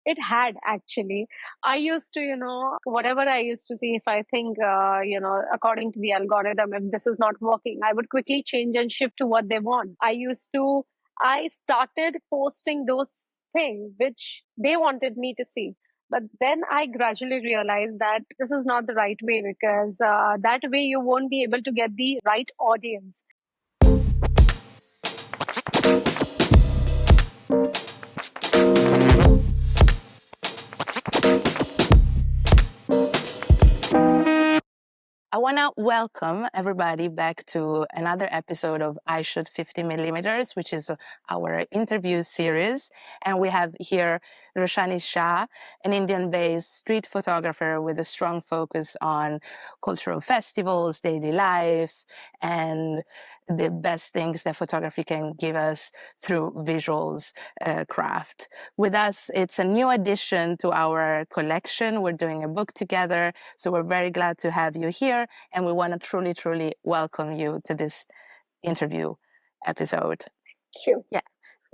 It had actually. I used to, whatever I used to see, if I think, according to the algorithm, if this is not working, I would quickly change and shift to what they want. I started posting those things which they wanted me to see. But then I gradually realized that this is not the right way, because that way you won't be able to get the right audience. I want to welcome everybody back to another episode of Eyeshot 50 millimeters, which is our interview series. And we have here Roshani Shah, an Indian-based street photographer with a strong focus on cultural festivals, daily life, and the best things that photography can give us through visuals craft. With us, it's a new addition to our collection. We're doing a book together, so we're very glad to have you here, and we want to truly, truly welcome you to this interview episode. Thank you. Yeah.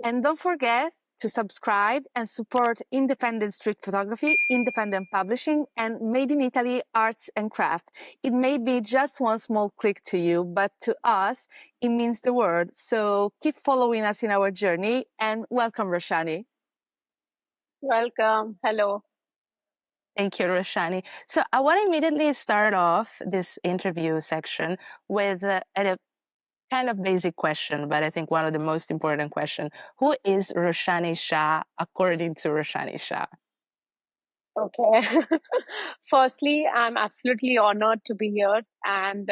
And don't forget to subscribe and support independent street photography, independent publishing, and made in Italy arts and craft. It may be just one small click to you, but to us, it means the world. So keep following us in our journey, and welcome, Roshani. Welcome. Hello. Thank you, Roshani. So I want to immediately start off this interview section with a kind of basic question, but I think one of the most important questions. Who is Roshani Shah according to Roshani Shah? Okay. Firstly, I'm absolutely honored to be here, and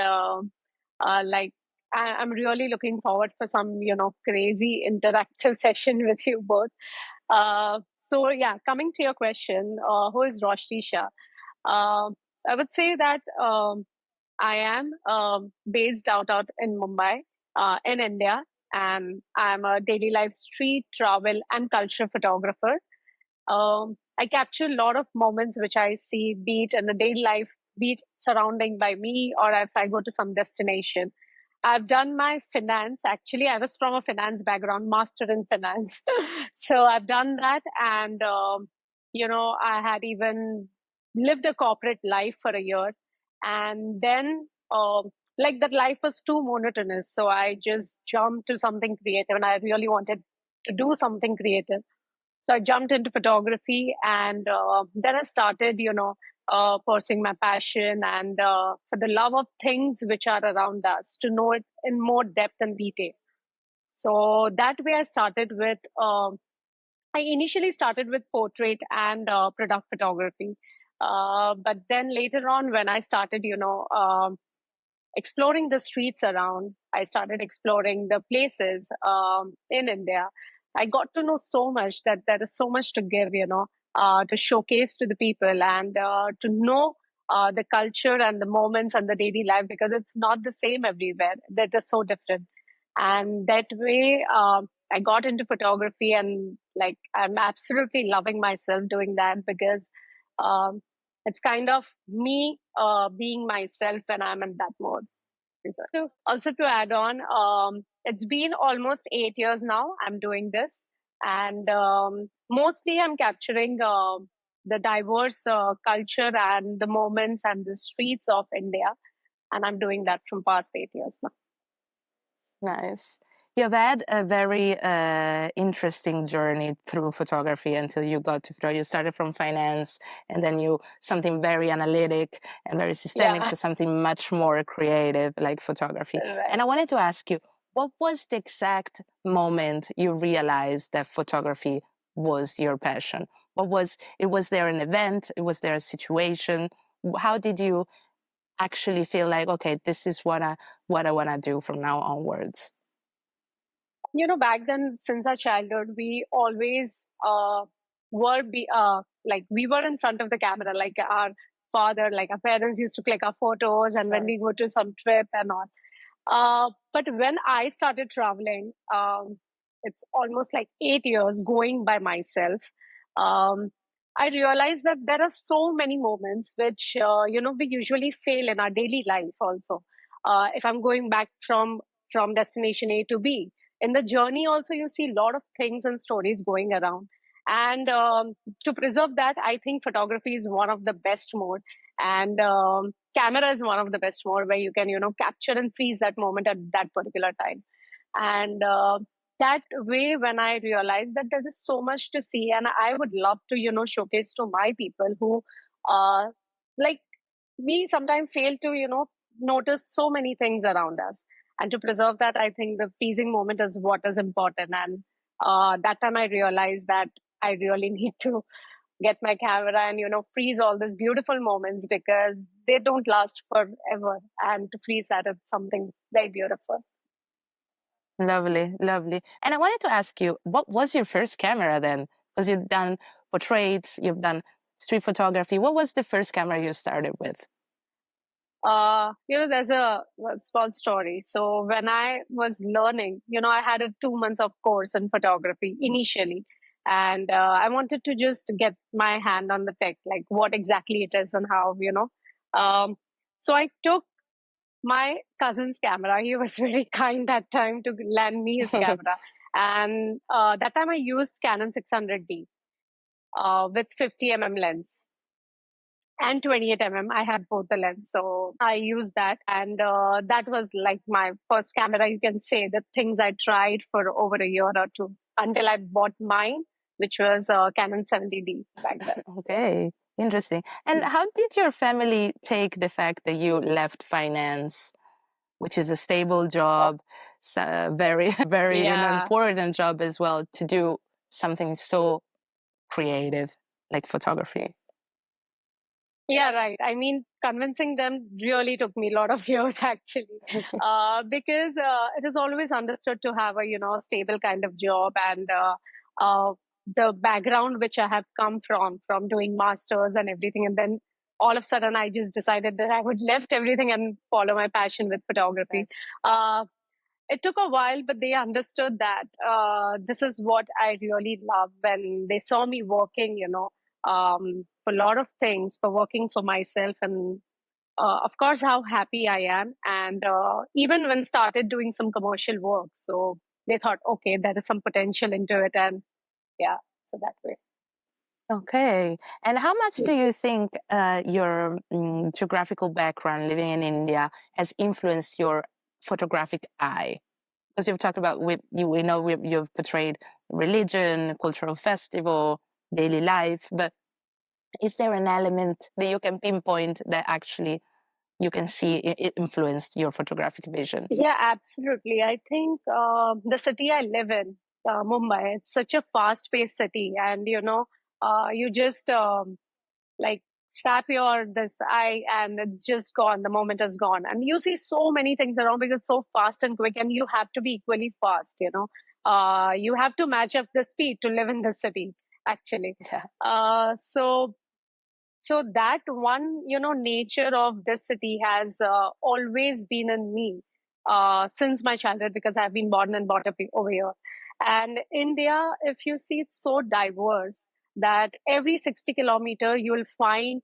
I'm really looking forward for some, crazy interactive session with you both. So yeah, coming to your question, who is Roshani Shah? I would say that I am based out in Mumbai, in India, and I'm a daily life street travel and culture photographer. I capture a lot of moments which I see, be it in the daily life, be it surrounding by me, or if I go to some destination. I've done my finance. Actually, I was from a finance background, master in finance. So I've done that. And, I had even lived a corporate life for a year. And then, like that life was too monotonous. So I just jumped to something creative, and I really wanted to do something creative. So I jumped into photography, and then I started, pursuing my passion, and for the love of things which are around us, to know it in more depth and detail. So that way I started with, I initially started with portrait and product photography. But then later on, when I started, exploring the streets around, I started exploring the places in India. I got to know so much that there is so much to give, to showcase to the people, and to know the culture and the moments and the daily life, because it's not the same everywhere. That is so different. And that way, I got into photography, and like I'm absolutely loving myself doing that, because um, it's kind of me being myself when I'm in that mode. So also to add on, it's been almost 8 years now I'm doing this, and mostly I'm capturing the diverse culture and the moments and the streets of India, and I'm doing that from past 8 years now. Nice. You've had a very interesting journey through photography until you got to photography. You started from finance, and then you something very analytic and very systemic to something much more creative like photography. Right. And I wanted to ask you, what was the exact moment you realized that photography was your passion? What was it? Was there an event? Was there a situation? How did you actually feel like, okay, this is what I want to do from now onwards? Back then, since our childhood, we always like we were in front of the camera, like our father, like our parents used to click our photos, and when we go to some trip and all. But when I started traveling, it's almost like 8 years going by myself. Um, I realized that there are so many moments which we usually fail in our daily life. Also, if I'm going back from destination A to B, in the journey, also you see a lot of things and stories going around. And to preserve that, I think photography is one of the best mode, and camera is one of the best mode where you can, capture and freeze that moment at that particular time. And that way, when I realized that there is so much to see, and I would love to, showcase to my people who, like we sometimes fail to, notice so many things around us. And to preserve that, I think the freezing moment is what is important. And that time I realized that I really need to get my camera and, freeze all these beautiful moments, because they don't last forever. And to freeze that is something very beautiful. Lovely, lovely. And I wanted to ask you, what was your first camera then? Because you've done portraits, you've done street photography. What was the first camera you started with? There's a small story. So when I was learning, I had a 2 months of course in photography initially, and I wanted to just get my hand on the tech, like what exactly it is and how, Um, so I took my cousin's camera. He was very kind that time to lend me his camera, and that time I used Canon 600D with 50 mm lens and 28 mm. I had both the lens, so I used that, and that was like my first camera. You can say the things I tried for over a year or two until I bought mine, which was Canon 70D back then. Okay, interesting. And how did your family take the fact that you left finance, which is a stable job, so very, very Yeah. important job as well, to do something so creative like photography? Yeah, right. I mean, convincing them really took me a lot of years actually, because it is always understood to have a stable kind of job, and the background which I have come from doing masters and everything, and then all of a sudden I just decided that I would left everything and follow my passion with photography. Uh, it took a while, but they understood that this is what I really love. When they saw me working, for a lot of things, for working for myself, and of course, how happy I am. And even when started doing some commercial work, so they thought, okay, there is some potential into it, and yeah, so that way. Okay. And how much do you think your geographical background living in India has influenced your photographic eye? Because you've talked about, you've portrayed religion, cultural festival, daily life, but is there an element that you can pinpoint that actually you can see it influenced your photographic vision? Yeah, absolutely. I think the city I live in, Mumbai, it's such a fast-paced city, and you just like snap your this eye, and it's just gone. The moment is gone, and you see so many things around because it's so fast and quick, and you have to be equally fast. You have to match up the speed to live in the city. Actually, Yeah. So that one, nature of this city has always been in me since my childhood, because I've been born and brought up over here. And India, if you see, it's so diverse that every 60 kilometer you'll find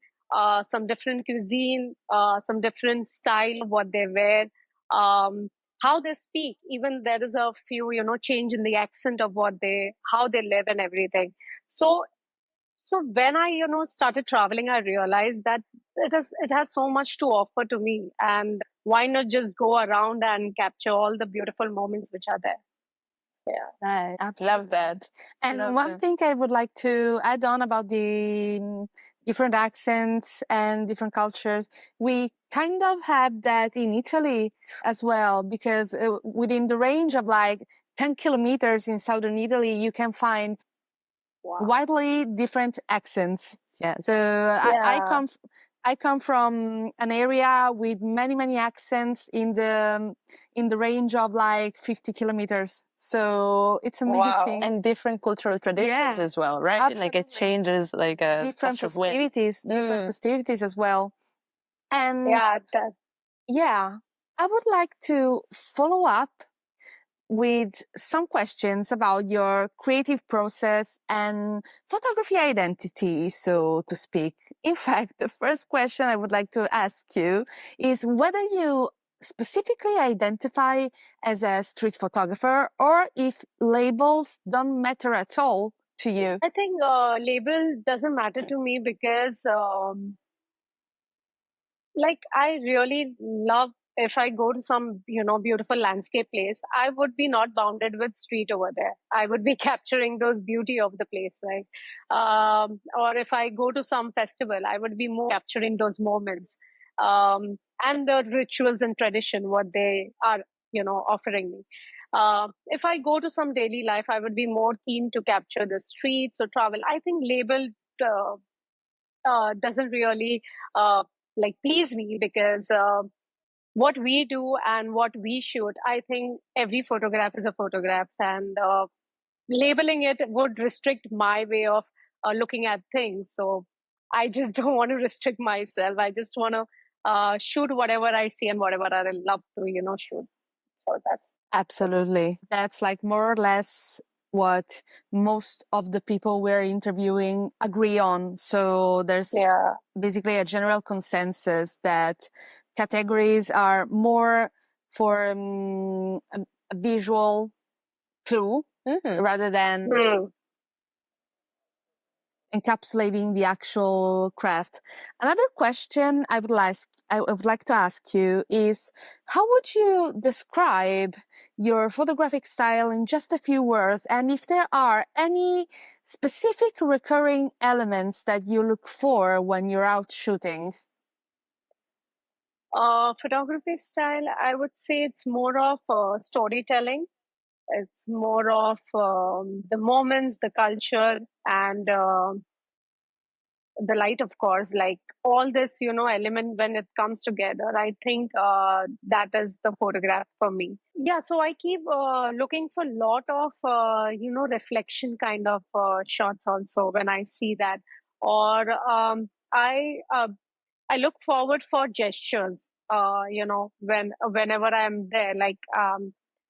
some different cuisine, some different style of what they wear, um, how they speak. Even there is a few, change in the accent of how they live and everything. So when I, started traveling, I realized that it has so much to offer to me, and why not just go around and capture all the beautiful moments which are there? Yeah. Nice. Absolutely. Love that. And Love one that. thing I would like to add on about the different accents and different cultures, we kind of had that in Italy as well, because within the range of like 10 kilometers in southern Italy, you can find Wow. widely different accents. Yeah. So Yeah. I come from an area with many accents in the range of like 50 kilometers. So it's Wow. amazing. And different cultural traditions Yeah, as well, right? Like it absolutely. changes like a Different touch of wind. different festivities as well. And Yeah, it does. yeah, I would like to follow up with some questions about your creative process and photography identity, so to speak. In fact, the first question I would like to ask you is whether you specifically identify as a street photographer, or if labels don't matter at all to you? I think label doesn't matter to me because like I really love, if I go to some beautiful landscape place, I would be not bounded with street over there. I would be capturing those beauty of the place, right? Or if I go to some festival, I would be more capturing those moments, and the rituals and tradition what they are offering me. If I go to some daily life, I would be more keen to capture the streets or travel. I think label uh, doesn't really uh, like please me, because what we do and what we shoot, I think every photograph is a photograph, and labeling it would restrict my way of looking at things. So I just don't want to restrict myself. I just want to shoot whatever I see and whatever I love to shoot. So that's Absolutely. That's like more or less what most of the people we're interviewing agree on. So there's yeah. basically a general consensus that categories are more for a visual clue rather than Hmm. encapsulating the actual craft. Another question I would like to ask you is, how would you describe your photographic style in just a few words, and if there are any specific recurring elements that you look for when you're out shooting? Photography style, I would say it's more of storytelling. It's more of the moments, the culture, and the light, of course. Like all this, element when it comes together, I think that is the photograph for me. Yeah, so I keep looking for a lot of, reflection kind of shots also when I see that. Or I look forward for gestures. Whenever I'm there, like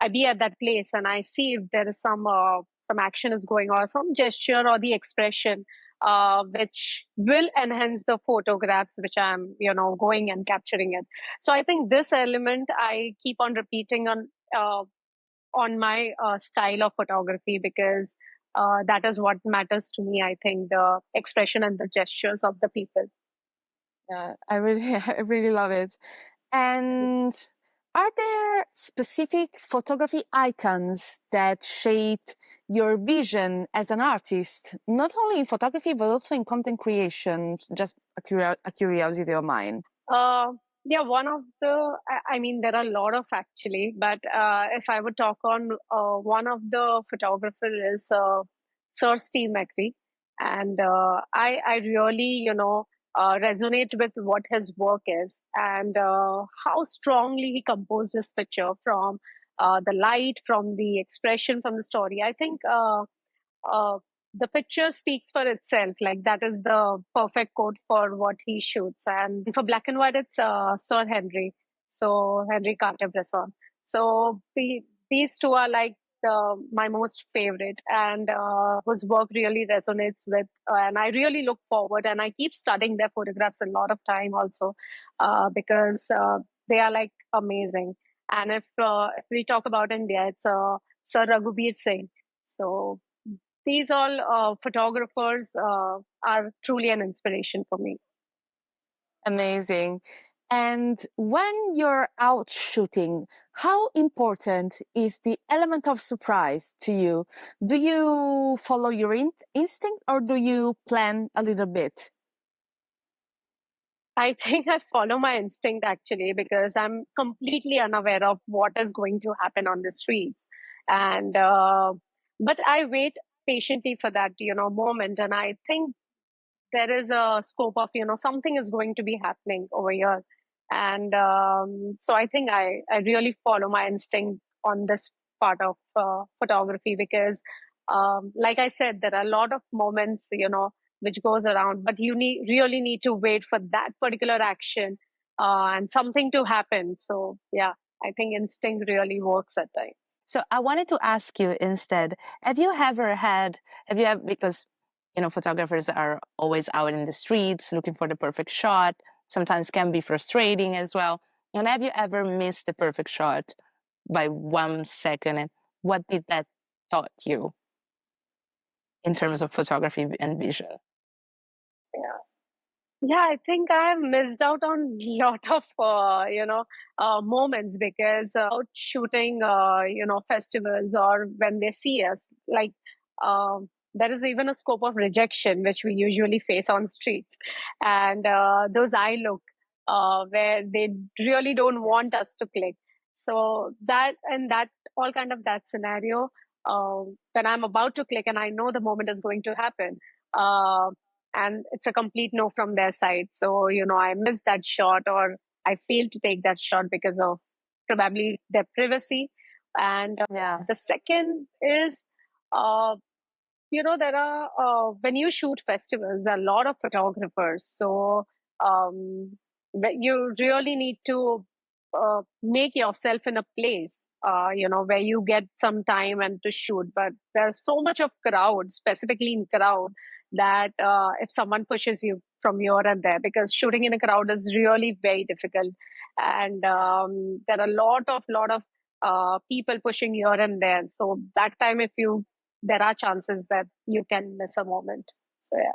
I be at that place and I see if there is some action is going on, some gesture or the expression, which will enhance the photographs which I'm going and capturing it. So I think this element I keep on repeating on my style of photography, because that is what matters to me. I think the expression and the gestures of the people. Yeah, I really, I really love it. And are there specific photography icons that shaped your vision as an artist, not only in photography, but also in content creation? Just a curiosity of mine. Uh, yeah, one of the, I mean, there are a lot of actually, but if I would talk on one of the photographer is Sir Steve McCree. And I really, resonate with what his work is, and how strongly he composed this picture from the light, from the expression, from the story. I think uh, the picture speaks for itself. Like that is the perfect quote for what he shoots. And for black and white, it's Sir Henry. So Henry Cartier-Bresson. So these two are like my most favorite, and whose work really resonates with. And I really look forward, and I keep studying their photographs a lot of time also, because they are like amazing. And if we talk about India, it's Sir Raghuveer Singh. So these all photographers are truly an inspiration for me. Amazing. And when you're out shooting, how important is the element of surprise to you? Do you follow your instinct, or do you plan a little bit? I think I follow my instinct actually, because I'm completely unaware of what is going to happen on the streets. And but I wait patiently for that moment, and I think there is a scope of something is going to be happening over here. And so I think I really follow my instinct on this part of photography, because like I said, there are a lot of moments which goes around, but you really need to wait for that particular action and something to happen. So yeah, I think instinct really works at times. So I wanted to ask you instead, have you ever, because, photographers are always out in the streets looking for the perfect shot, sometimes can be frustrating as well. And have you ever missed the perfect shot by 1 second? And what did that taught you? in terms of photography and vision? Yeah. Yeah, I think I have missed out on lot of moments because out shooting festivals or when they see us like there is even a scope of rejection which we usually face on streets, and those eye look where they really don't want us to click. So that and that all kind of that scenario, when I'm about to click and I know the moment is going to happen. Uh, and it's a complete no from their side. So, I missed that shot or I failed to take that shot because of probably their privacy. And Yeah. the second is, uh, there are, when you shoot festivals, there are a lot of photographers. So, you really need to make yourself in a place, where you get some time and to shoot. But there's so much of crowd, specifically in crowd, that if someone pushes you from here and there, because shooting in a crowd is really very difficult. And there are a lot of people pushing here and there. So that time, if you there are chances that you can miss a moment. So yeah.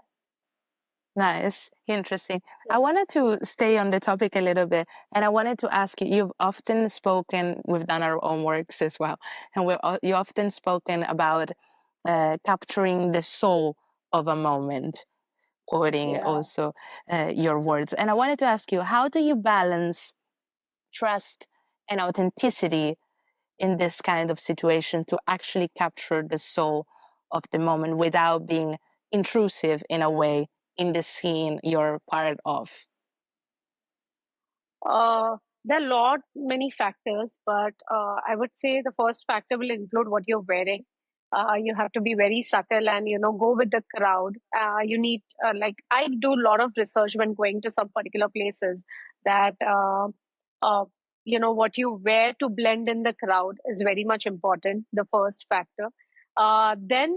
Nice, interesting. Yeah. I wanted to stay on the topic a little bit, and I wanted to ask you. You've often spoken. We've done our own works as well, and you often spoken about capturing the soul of a moment, quoting Yeah. also your words. And I wanted to ask you, how do you balance trust and authenticity in this kind of situation to actually capture the soul of the moment without being intrusive in a way in the scene you're part of? Uh, there are many factors, but I would say the first factor will include what you're wearing. You have to be very subtle and go with the crowd. You need like I do a lot of research when going to some particular places that uh, what you wear to blend in the crowd is very much important. The first factor. Then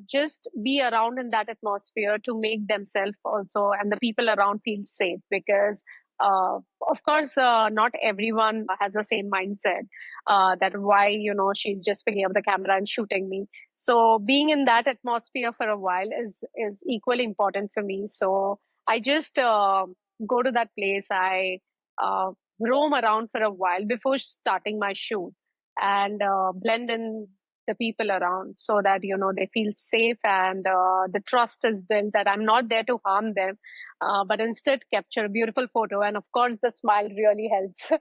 just be around in that atmosphere to make themselves also and the people around feel safe because of course, not everyone has the same mindset that why, she's just picking up the camera and shooting me. So being in that atmosphere for a while is equally important for me. So I just go to that place. I uh, roam around for a while before starting my shoot and blend in the people around so that they feel safe and the trust is built that I'm not there to harm them, but instead capture a beautiful photo. And of course, the smile really helps.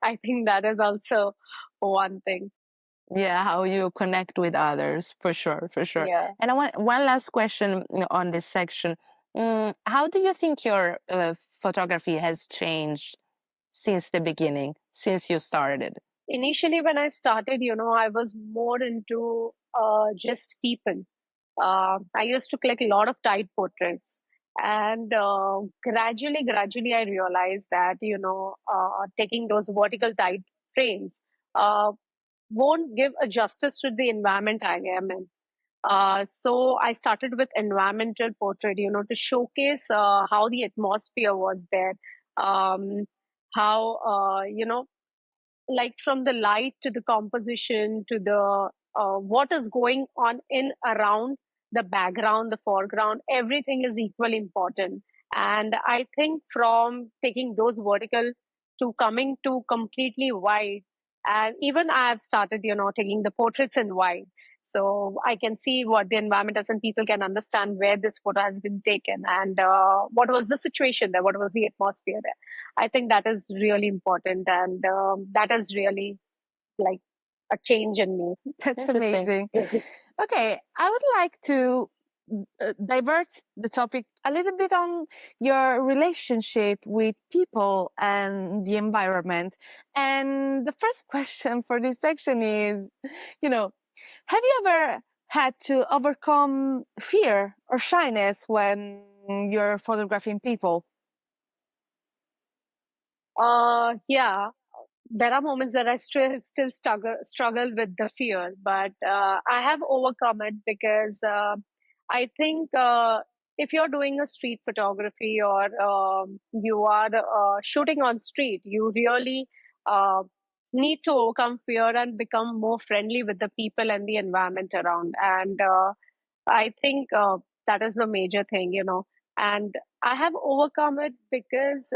I think that is also one thing. Yeah, how you connect with others, for sure, for sure. Yeah. And I want one last question on this section. How do you think your photography has changed since the beginning, since you started? Initially, when I started, I was more into just people. I used to click a lot of tight portraits. And gradually, I realized that, taking those vertical tight frames uh, won't give a justice to the environment I am in. So I started with environmental portrait, to showcase how the atmosphere was there, um, how like from the light to the composition to the what is going on in around the background, the foreground, everything is equally important. And I think from taking those vertical to coming to completely wide, and even I have started, taking the portraits in wide. So I can see what the environment is, and people can understand where this photo has been taken and what was the situation there, what was the atmosphere there. I think that is really important, and that is really like a change in me. That's Interesting. amazing. Okay, I would like to divert the topic a little bit on your relationship with people and the environment. And the first question for this section is, have you ever had to overcome fear or shyness when you're photographing people? Yeah, there are moments that I still struggle with the fear, but I have overcome it because I think if you're doing a street photography or you are shooting on street, you really uh, need to overcome fear and become more friendly with the people and the environment around. And I think that is the major thing, and I have overcome it because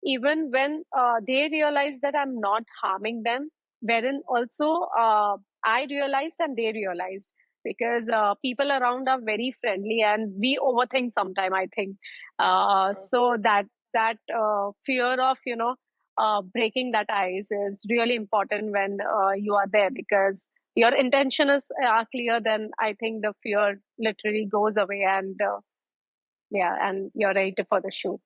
even when they realize that I'm not harming them, wherein also I realized and they realized, because people around are very friendly and we overthink sometime, I think. So that fear of, breaking that ice is really important when you are there, because your intention is are clear, then I think the fear literally goes away, and yeah, and you're ready for the shoot.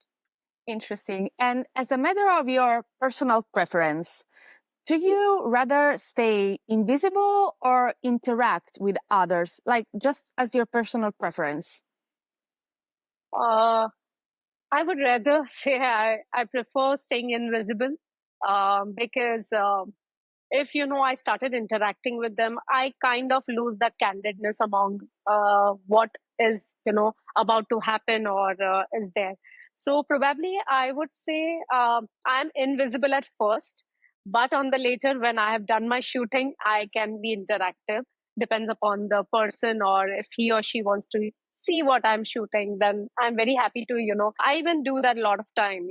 Interesting. And as a matter of your personal preference, do you rather stay invisible or interact with others? Like just as your personal preference? uh, I would rather say I prefer staying invisible, because if I started interacting with them, I kind of lose that candidness among what is about to happen or is there. So probably I would say I'm invisible at first, but on the later, when I have done my shooting, I can be interactive. Depends upon the person, or if he or she wants to see what I'm shooting, then I'm very happy to. I even do that a lot of time.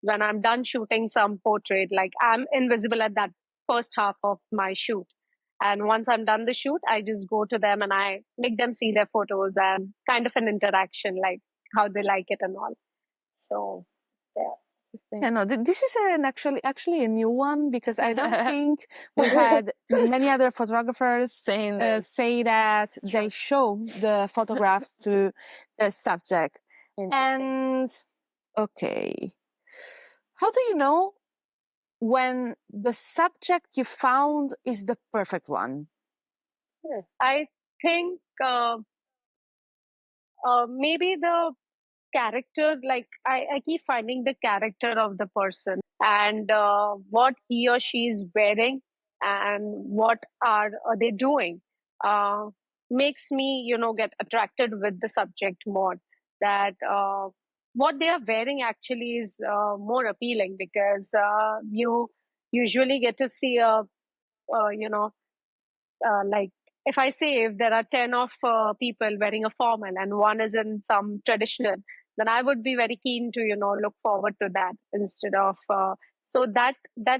When I'm done shooting some portrait, like I'm invisible at that first half of my shoot. And once I'm done the shoot, I just go to them and I make them see their photos and kind of an interaction, like how they like it and all. So, yeah. Yeah, no, this is actually a new one, because I don't think we had many other photographers say that they show the photographs to the subject. And okay, how do you know when the subject you found is the perfect one? I think maybe the character, like I keep finding the character of the person, and what he or she is wearing, and what are they doing, uh, makes me get attracted with the subject more. That what they are wearing actually is more appealing, because you usually get to see a like, if I say if there are 10 of people wearing a formal and one is in some traditional, then I would be very keen to look forward to that, instead of so that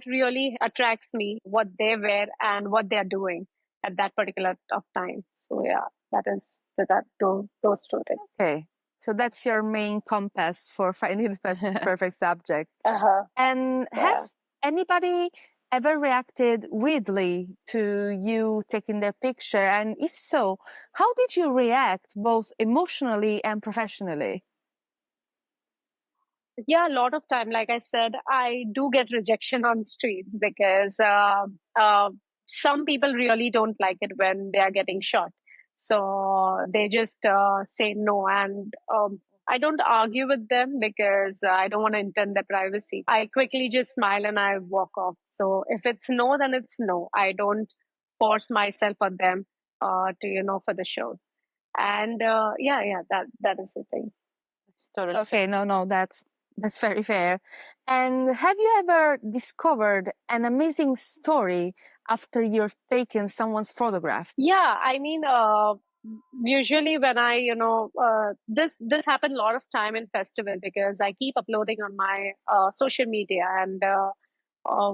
really attracts me, what they wear and what they are doing at that particular of time. So yeah, that is those two things. Okay, so that's your main compass for finding the perfect subject. Uh-huh. And Yeah. has anybody ever reacted weirdly to you taking their picture? And if so, how did you react both emotionally and professionally? Yeah, a lot of time, like I said, I do get rejection on streets, because some people really don't like it when they are getting shot, so they just say no. And I don't argue with them, because I don't want to intrude their privacy. I quickly just smile and I walk off. So if it's no, then it's no. I don't force myself on them to for the show. And yeah, that is the thing. Totally. Okay, no, that's very fair. And have you ever discovered an amazing story after you've taken someone's photograph? Yeah, I mean, usually when I, this happened a lot of time in festival, because I keep uploading on my social media, and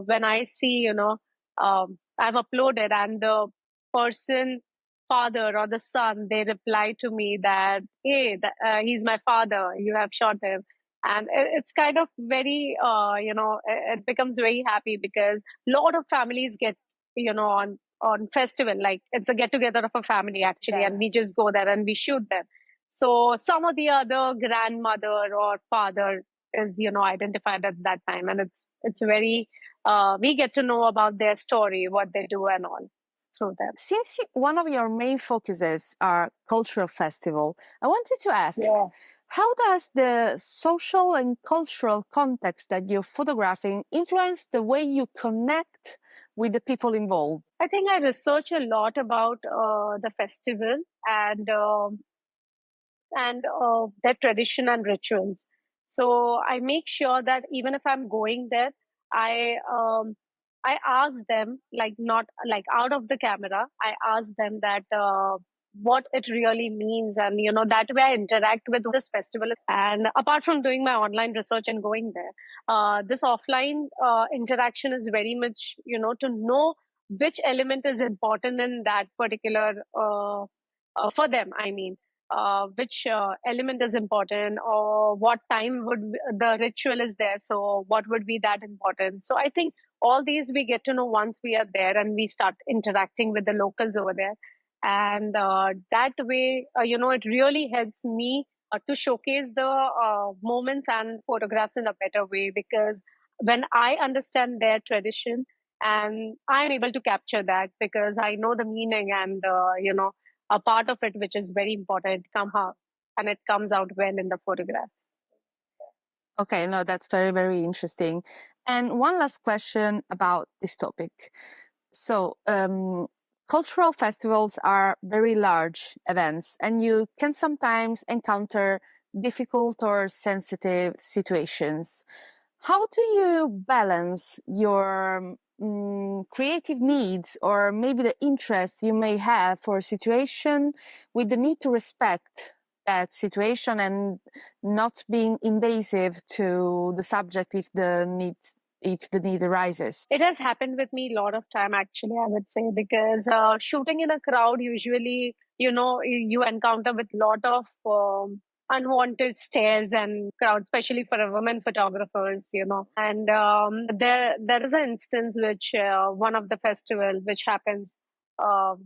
when I see, I've uploaded, and the person, father or the son, they reply to me that, hey, he's my father, you have shot him. And it's kind of very, it becomes very happy, because a lot of families get, on festival, like it's a get together of a family actually, Yeah. and we just go there and we shoot them. So some of the other grandmother or father is identified at that time, and it's very we get to know about their story, what they do and all, through them. Since one of your main focuses are cultural festival, I wanted to ask, Yeah. how does the social and cultural context that you're photographing influence the way you connect with the people involved? I think I research a lot about the festival, and their tradition and rituals. So I make sure that even if I'm going there, I I ask them, like, not like out of the camera. I ask them that. what it really means. And, that way I interact with this festival. And apart from doing my online research and going there, this offline interaction is very much, to know which element is important in that particular, for them, I mean. Which element is important, or what time the ritual is there, so what would be that important. So I think all these we get to know once we are there and we start interacting with the locals over there. And that way, it really helps me to showcase the moments and photographs in a better way, because when I understand their tradition, and I'm able to capture that because I know the meaning, and a part of it which is very important come out, and it comes out well in the photograph. Okay, no, that's very, very interesting. And one last question about this topic. So, cultural festivals are very large events, and you can sometimes encounter difficult or sensitive situations. How do you balance your creative needs, or maybe the interest you may have for a situation, with the need to respect that situation and not being invasive to the subject if the need arises? It has happened with me a lot of time, actually, I would say, because shooting in a crowd, usually, you encounter with lot of unwanted stares and crowd, especially for a women photographers, And there is an instance which one of the festival which happens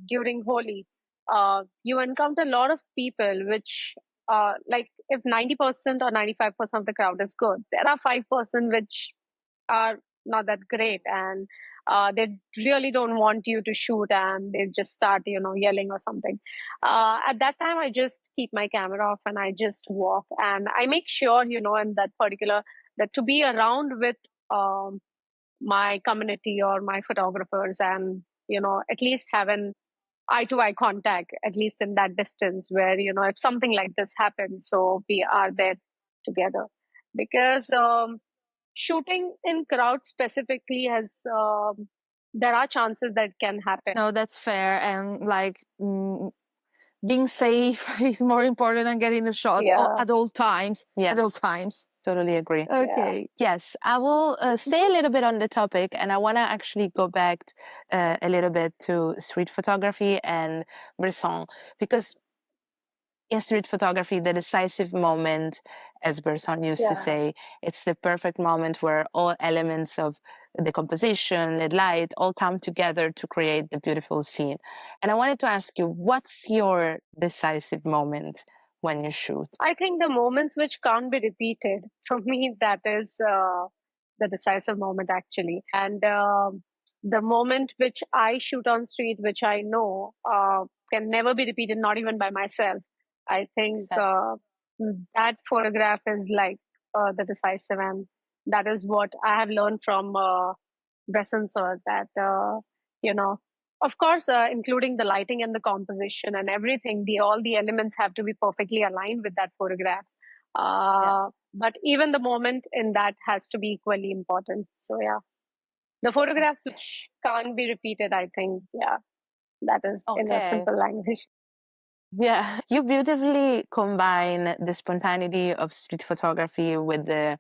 during Holi. You encounter a lot of people which, like, if 90% or 95% of the crowd is good, there are 5% which are not that great, and they really don't want you to shoot, and they just start yelling or something. At that time I just keep my camera off and I just walk, and I make sure, in that particular, that to be around with um, my community or my photographers, and at least have an eye to eye contact, at least in that distance, where if something like this happens, so we are there together. Because shooting in crowds specifically has, there are chances that can happen. No, that's fair. And like being safe is more important than getting a shot at all times. Yes. At all times. Totally agree. Okay. Yes, I will stay a little bit on the topic, and I want to actually go back a little bit to street photography and Bresson, because in street photography, the decisive moment, as Bresson used to say, it's the perfect moment where all elements of the composition, the light, all come together to create the beautiful scene. And I wanted to ask you, what's your decisive moment when you shoot? I think the moments which can't be repeated, for me, that is the decisive moment, actually. And the moment which I shoot on street, which I know can never be repeated, not even by myself. I think that photograph is like the decisive, and that is what I have learned from Bresson sir, that, you know, of course, including the lighting and the composition and everything, all the elements have to be perfectly aligned with that photographs. But even the moment in that has to be equally important. So yeah, the photographs which can't be repeated, I think, that is in a simple language. Yeah, you beautifully combine the spontaneity of street photography with the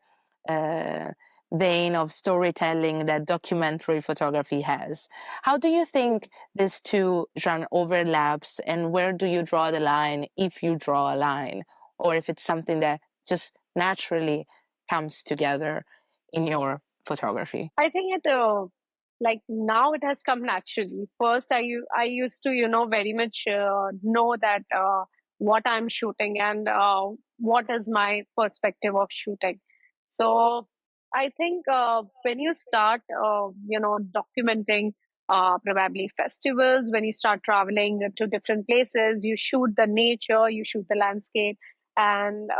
vein of storytelling that documentary photography has. How do you think these two genre overlaps, and where do you draw the line, if you draw a line, or if it's something that just naturally comes together in your photography? I think like now it has come naturally. First, I used to very much know that what I'm shooting, and what is my perspective of shooting. So I think when you start documenting probably festivals, when you start traveling to different places, you shoot the nature, you shoot the landscape, and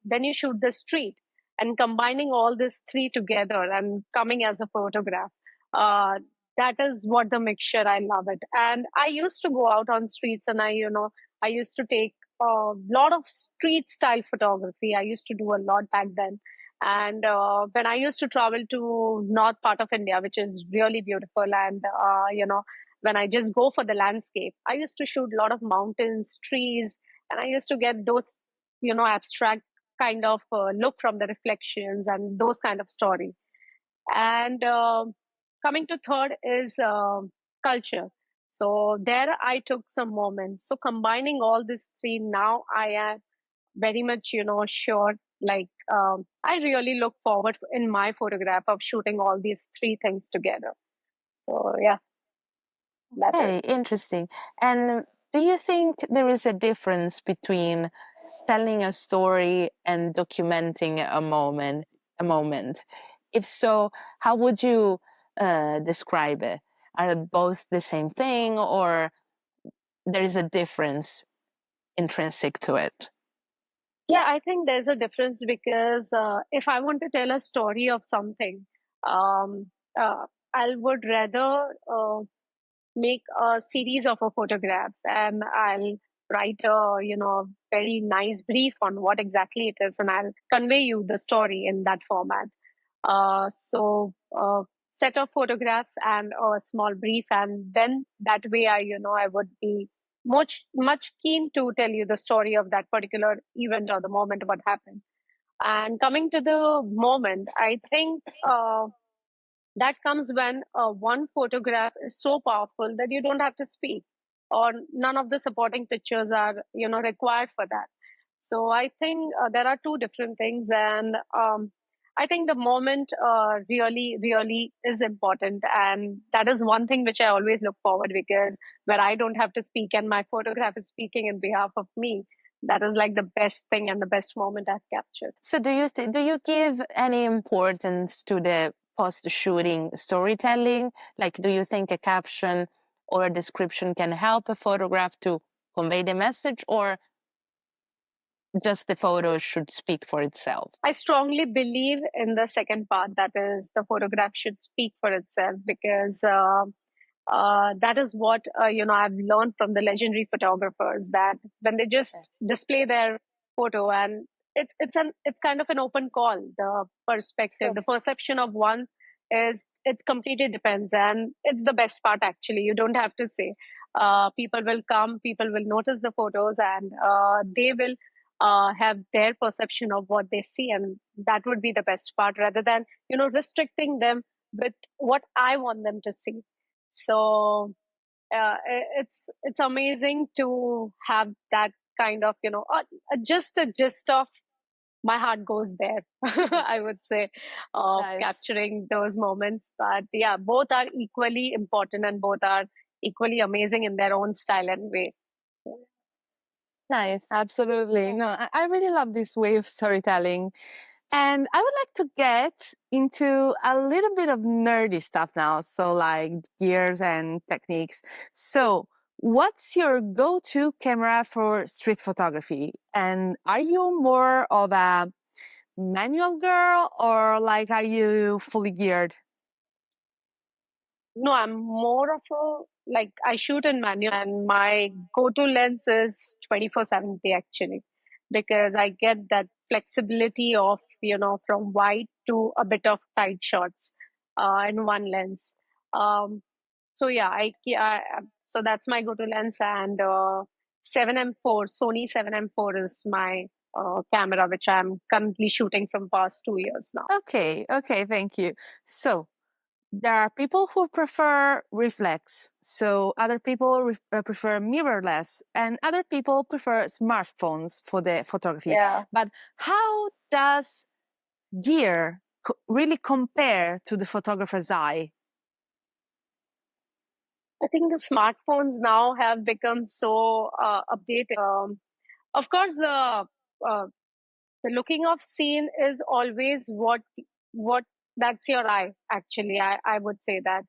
then you shoot the street, and combining all these three together and coming as a photograph, uh, that is what the mixture, I love it. And I used to go out on streets, and I used to take a lot of street style photography. I used to do a lot back then. And when I used to travel to north part of India, which is really beautiful, and when I just go for the landscape. I used to shoot a lot of mountains, trees, and I used to get those, abstract kind of look from the reflections and those kind of story. And coming to third is culture. So there I took some moments. So combining all these three, now I am very much, sure. Like I really look forward in my photograph of shooting all these three things together. So yeah, that is. Hey, interesting. And do you think there is a difference between telling a story and documenting a moment? A moment. If so, how would you describe it? Are both the same thing, or there is a difference intrinsic to it? Yeah, I think there's a difference because if I want to tell a story of something, um, I would rather make a series of photographs, and I'll write a very nice brief on what exactly it is, and I'll convey you the story in that format. So set of photographs and a small brief, and then that way I would be much keen to tell you the story of that particular event or the moment what happened. And coming to the moment, I think that comes when one photograph is so powerful that you don't have to speak, or none of the supporting pictures are required for that. So I think there are two different things, and I think the moment really is important, and that is one thing which I always look forward, because where I don't have to speak and my photograph is speaking in behalf of me, that is like the best thing and the best moment I've captured. So, do you give any importance to the post-shooting storytelling? Like, do you think a caption or a description can help a photograph to convey the message, or just the photo should speak for itself? I strongly believe in the second part, that is, the photograph should speak for itself, because that is what I've learned from the legendary photographers, that when they just display their photo, and it's kind of an open call. The perspective, the perception of one is, it completely depends, and it's the best part actually. You don't have to say. People will come, people will notice the photos, and they will have their perception of what they see, and that would be the best part, rather than restricting them with what I want them to see. So it's amazing to have that kind of just a gist of my heart goes there. I would say, of Nice. capturing those moments. But yeah, both are equally important, and both are equally amazing in their own style and way. So, Nice. Absolutely. No, I really love this way of storytelling. And I would like to get into a little bit of nerdy stuff now. So, like gears and techniques. So, what's your go to camera for street photography? And are you more of a manual girl, or like are you fully geared? no, I'm more of a, like, I shoot in manual, and my go-to lens is 24-70 actually, because I get that flexibility of, from wide to a bit of tight shots in one lens. Um, so yeah, so that's my go-to lens, and 7M4, Sony 7M4 is my camera, which I'm currently shooting from past 2 years now. Okay, okay, thank you. So, there are people who prefer reflex, so other people prefer mirrorless, and other people prefer smartphones for the photography. Yeah. But how does gear really compare to the photographer's eye? I think the smartphones now have become so updated. Of course, uh, the looking of scene is always what that's your eye. Actually, I would say that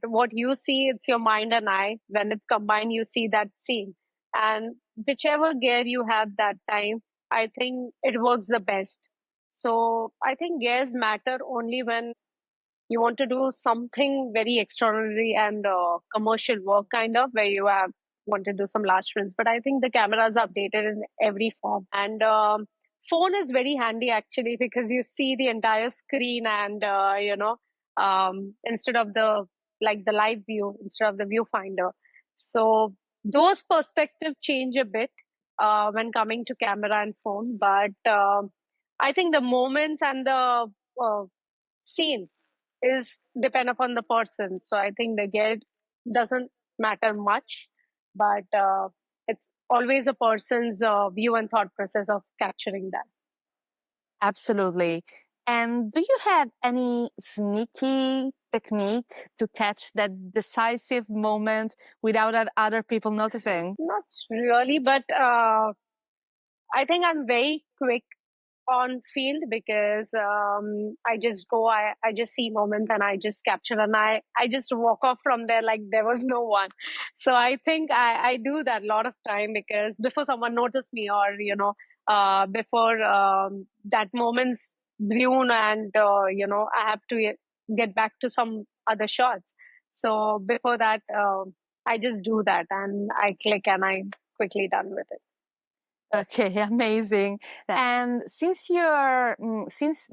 what you see, it's your mind and eye. When it's combined, you see that scene, and whichever gear you have that time, I think it works the best. So I think gears matter only when you want to do something very extraordinary and commercial work, kind of, where you have want to do some large prints. But I think the cameras are updated in every form, and phone is very handy actually, because you see the entire screen, and instead of the like the live view instead of the viewfinder. So those perspective change a bit when coming to camera and phone, but I think the moments and the scene is depend upon the person. So I think the gear doesn't matter much, but it's always a person's view and thought process of capturing that. Absolutely. And do you have any sneaky technique to catch that decisive moment without other people noticing? Not really, but I think I'm very quick on field because I just go, I just see moment and I just capture and I just walk off from there like there was no one. So I think I do that a lot of time because before someone notice me or, before that moment's blown and, I have to get back to some other shots. So before that, I just do that and I click and I'm quickly done with it. Okay, amazing. And since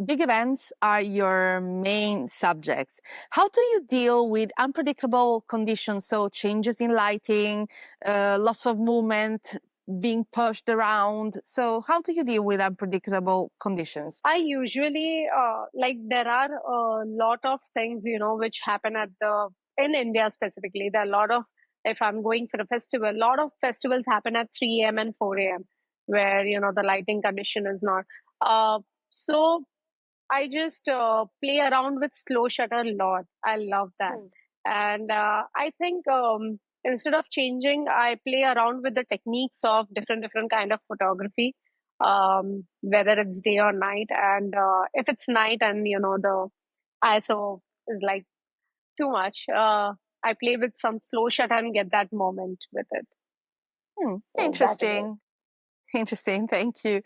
big events are your main subjects, how do you deal with unpredictable conditions? So changes in lighting, lots of movement, being pushed around. So how do you deal with unpredictable conditions? I usually like there are a lot of things which happen at the in India specifically. There are a lot of if I'm going for a festival, a lot of festivals happen at 3 a.m. and 4 a.m. where the lighting condition is not. Uh, so I just play around with slow shutter a lot. I love that. And I think instead of changing, I play around with the techniques of different kind of photography, whether it's day or night. And if it's night and the ISO is like too much, I play with some slow shutter and get that moment with it. So that way. Interesting. Interesting, thank you.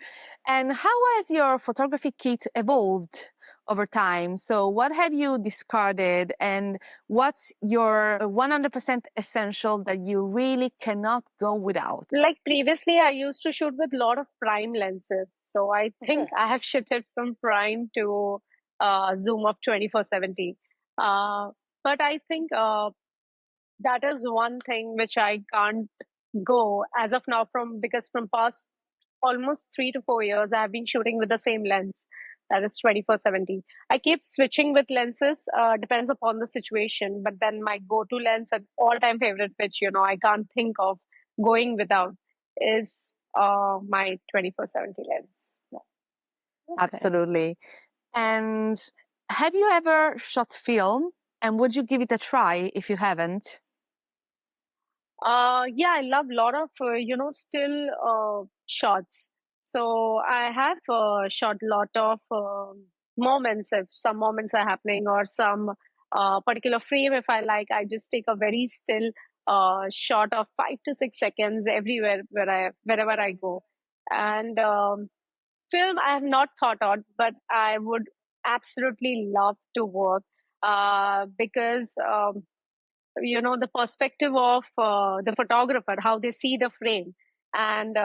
And how has your photography kit evolved over time? So, what have you discarded, and what's your 100% essential that you really cannot go without? Like previously, I used to shoot with a lot of prime lenses. So I think I have shifted from prime to zoom of 24-70. But I think that is one thing which I can't go as of now from because from past almost 3 to 4 years, I've been shooting with the same lens. That is 24-70. I keep switching with lenses, depends upon the situation. But then my go-to lens and all-time favorite, which I can't think of going without, is my 24-70 lens. Yeah. Absolutely. And have you ever shot film? And would you give it a try if you haven't? Yeah, I love a lot of still shots. So I have shot a lot of moments. If some moments are happening or some particular frame, if I like, I just take a very still shot of 5 to 6 seconds everywhere wherever I go. And film, I have not thought out, but I would absolutely love to work because. The perspective of the photographer, how they see the frame, and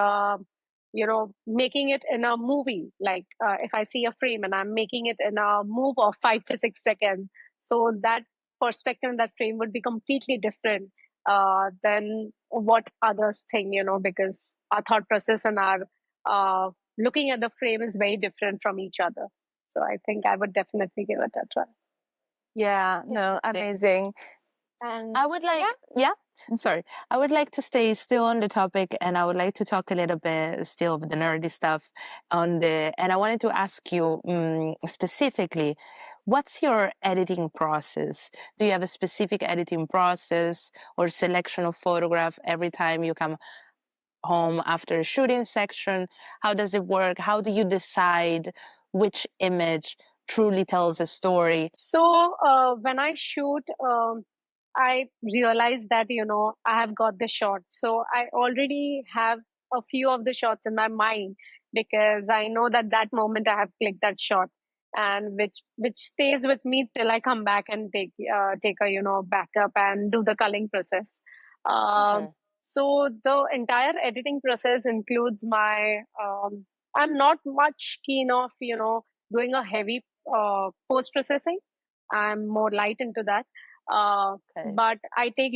making it in a movie. Like if I see a frame and I'm making it in a move of 5 to 6 seconds, so that perspective in that frame would be completely different than what others think. Because our thought process and our looking at the frame is very different from each other. So I think I would definitely give it a try. Yeah, no, amazing. And I would like, yeah, I'm sorry. I would like to stay still on the topic and I would like to talk a little bit still of the nerdy stuff and I wanted to ask you specifically, what's your editing process? Do you have a specific editing process or selection of photograph every time you come home after a shooting section? How does it work? How do you decide which image truly tells a story? So when I shoot, I realize that I have got the shot. So I already have a few of the shots in my mind because I know that that moment I have clicked that shot, and which stays with me till I come back and take a backup and do the culling process. Um, so the entire editing process includes my. I'm not much keen of doing a heavy post processing. I'm more light into that. But I take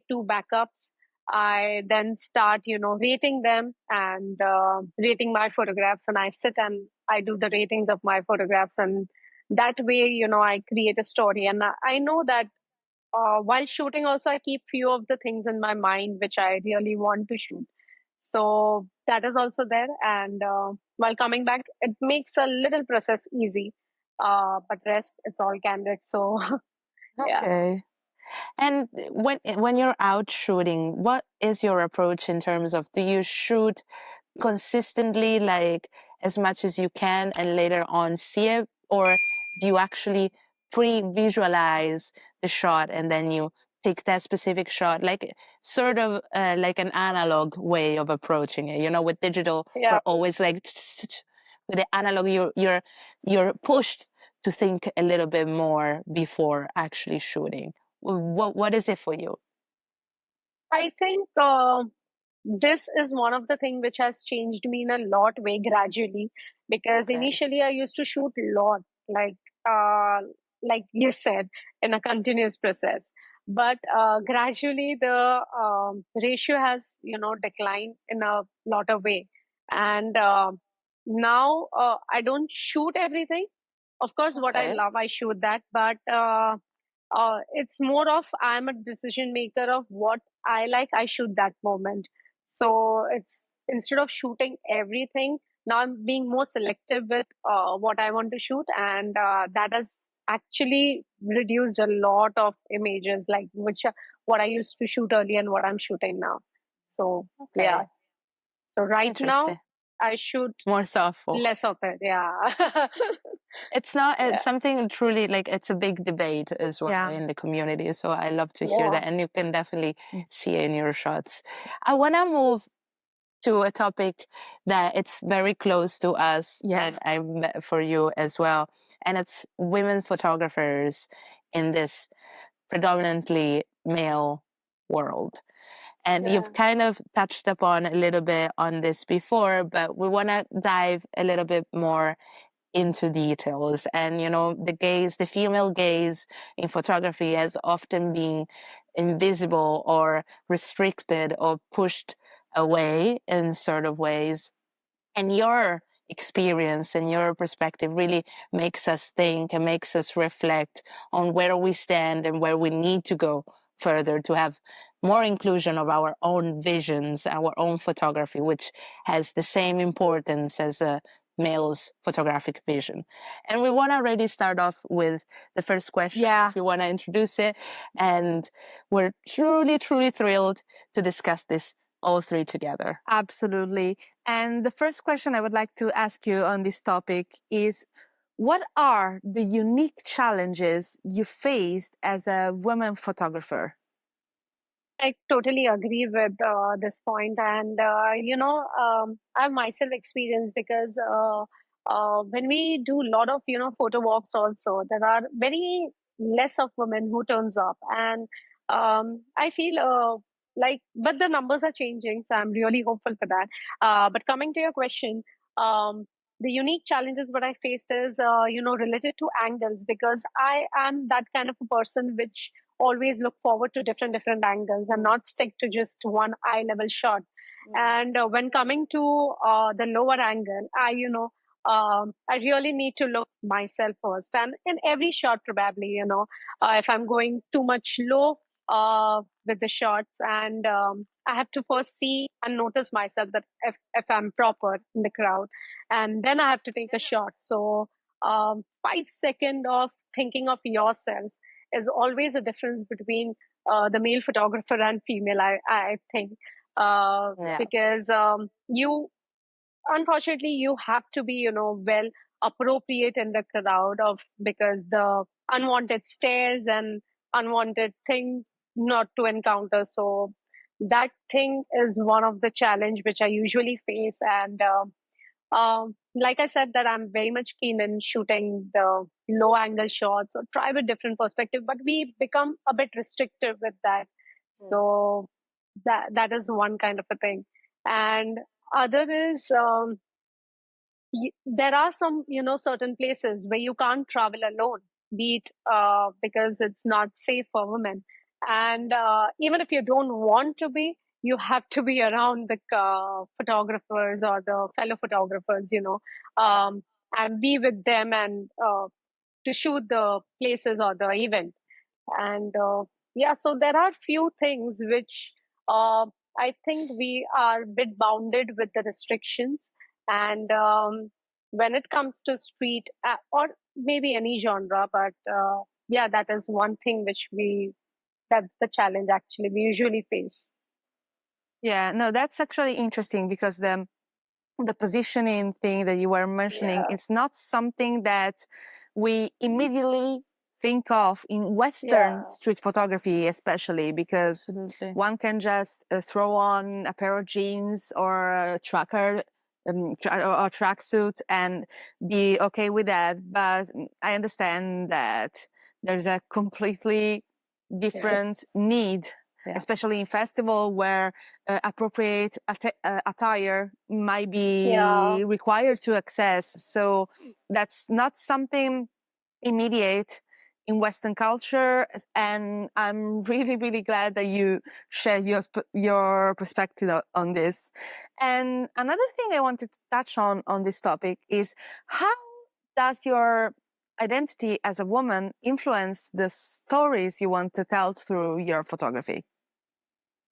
two backups. I then start, rating them and rating my photographs, and I sit and I do the ratings of my photographs, and that way, I create a story. And I know that while shooting, also I keep few of the things in my mind which I really want to shoot. So that is also there, and while coming back, it makes a little process easy. But rest, it's all candid. So yeah. Okay. And when you're out shooting, what is your approach in terms of, do you shoot consistently, like as much as you can, and later on see it, or do you actually pre-visualize the shot and then you pick that specific shot, like sort of like an analog way of approaching it? With digital, Yeah. we're always like with the analog, you're pushed to think a little bit more before actually shooting. What is it for you? I think this is one of the things which has changed me in a lot way gradually, because Okay. initially I used to shoot a lot, uh, like you said, in a continuous process. But gradually the ratio has, declined in a lot of way. And now I don't shoot everything. Of course, what I Okay. love, I shoot that, but it's more of I'm a decision maker of what I like, I shoot that moment. So it's instead of shooting everything, now I'm being more selective with what I want to shoot, and that has actually reduced a lot of images, like what I used to shoot earlier and what I'm shooting now. So yeah, Okay. so right now Interesting. I shoot More thoughtful. less of it. Yeah. It's not, it's Yeah. something truly, like, it's a big debate as well Yeah. in the community. So I love to hear Yeah. that. And you can definitely see it in your shots. I want to move to a topic that it's very close to us, Yeah. and I met for you as well. And it's women photographers in this predominantly male world. And Yeah. you've kind of touched upon a little bit on this before, but we want to dive a little bit more into details. And the female gaze in photography has often been invisible or restricted or pushed away in sort of ways. And your experience and your perspective really makes us think and makes us reflect on where we stand and where we need to go further to have more inclusion of our own visions, our own photography, which has the same importance as a male's photographic vision. And we want to already start off with the first question, Yeah. if you want to introduce it. And we're truly, truly thrilled to discuss this all three together. Absolutely. And the first question I would like to ask you on this topic is, what are the unique challenges you faced as a woman photographer? I totally agree with this point, and I've myself experienced, because when we do a lot of photo walks, also there are very less of women who turns up, and I feel but the numbers are changing, so I'm really hopeful for that. But coming to your question, um, the unique challenges what I faced is related to angles, because I am that kind of a person which always look forward to different angles and not stick to just one eye level shot. And when coming to the lower angle, I really need to look myself first, and in every shot probably, if I'm going too much low with the shots, and I have to first see and notice myself, that if I'm proper in the crowd, and then I have to take a shot. So 5 seconds of thinking of yourself is always a difference between the male photographer and female, I think, Yeah. because you unfortunately you have to be well appropriate in the crowd, of because the unwanted stares and unwanted things not to encounter. So that thing is one of the challenge which I usually face. And like I said, that I'm very much keen in shooting the low angle shots or try with different perspective, but we become a bit restrictive with that. So that is one kind of a thing. And other is there are some certain places where you can't travel alone. be it because it's not safe for women. And even if you don't want to be, you have to be around the photographers or the fellow photographers, and be with them and to shoot the places or the event. And yeah, so there are few things which uh, I think we are a bit bounded with the restrictions. And when it comes to street or maybe any genre, but yeah, that is one thing which that's the challenge actually we usually face. Yeah, no, that's actually interesting because the positioning thing that you were mentioning, Yeah, it's not something that we immediately think of in Western yeah, street photography, especially because Absolutely. one can just throw on a pair of jeans or a tracker or tracksuit and be okay with that. But I understand that there's a completely different need, Yeah. especially in festival where appropriate attire might yeah. be required to access. So that's not something immediate in Western culture, and I'm really, really glad that you shared your perspective on this. And another thing I wanted to touch on this topic is how does your identity as a woman influence the stories you want to tell through your photography?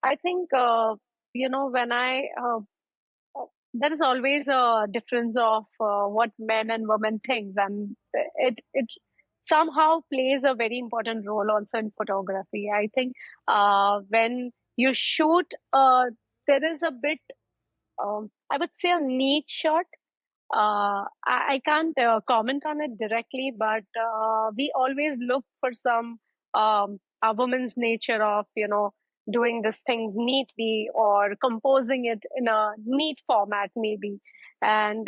I think when I there is always a difference of what men and women think, and it somehow plays a very important role also in photography. I think when you shoot, there is a bit, I would say, a neat shot. I can't comment on it directly, but we always look for some a woman's nature of doing these things neatly or composing it in a neat format, maybe, and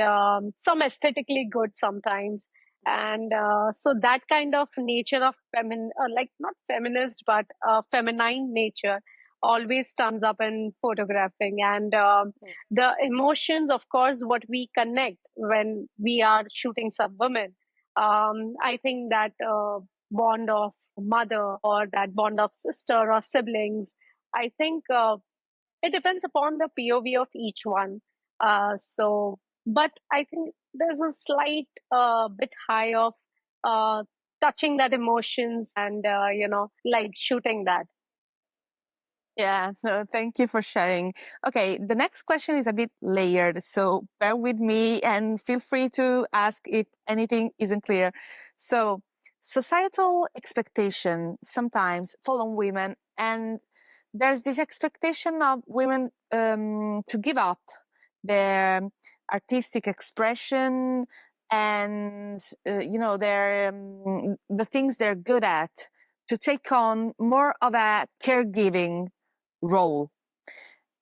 some aesthetically good sometimes. And so that kind of nature of like not feminist, but feminine nature always turns up in photographing. And the emotions, of course, what we connect when we are shooting some women. I think that bond of mother or that bond of sister or siblings, I think it depends upon the POV of each one. But I think there's a slight bit high of uh, touching that emotions and, like shooting that. Yeah, no, thank you for sharing. Okay, the next question is a bit layered, so bear with me and feel free to ask if anything isn't clear. So, societal expectation sometimes fall on women, and there's this expectation of women to give up their artistic expression and their the things they're good at to take on more of a caregiving role.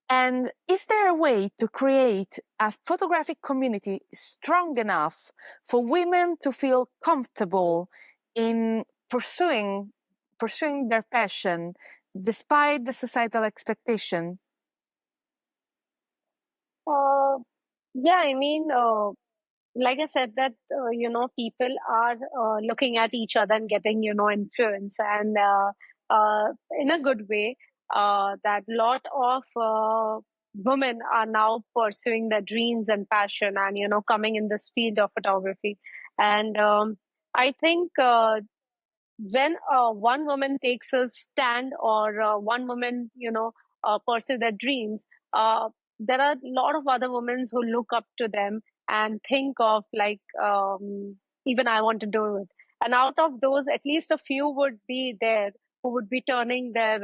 And is there a way to create a photographic community strong enough for women to feel comfortable in pursuing their passion despite the societal expectation? Uh, yeah, I mean, like I said, that people are looking at each other and getting influence, and in a good way. That lot of women are now pursuing their dreams and passion, and coming in this field of photography. And I think when one woman takes a stand or one woman pursue their dreams, there are a lot of other women who look up to them and think of like, even I want to do it. And out of those, at least a few would be there who would be turning their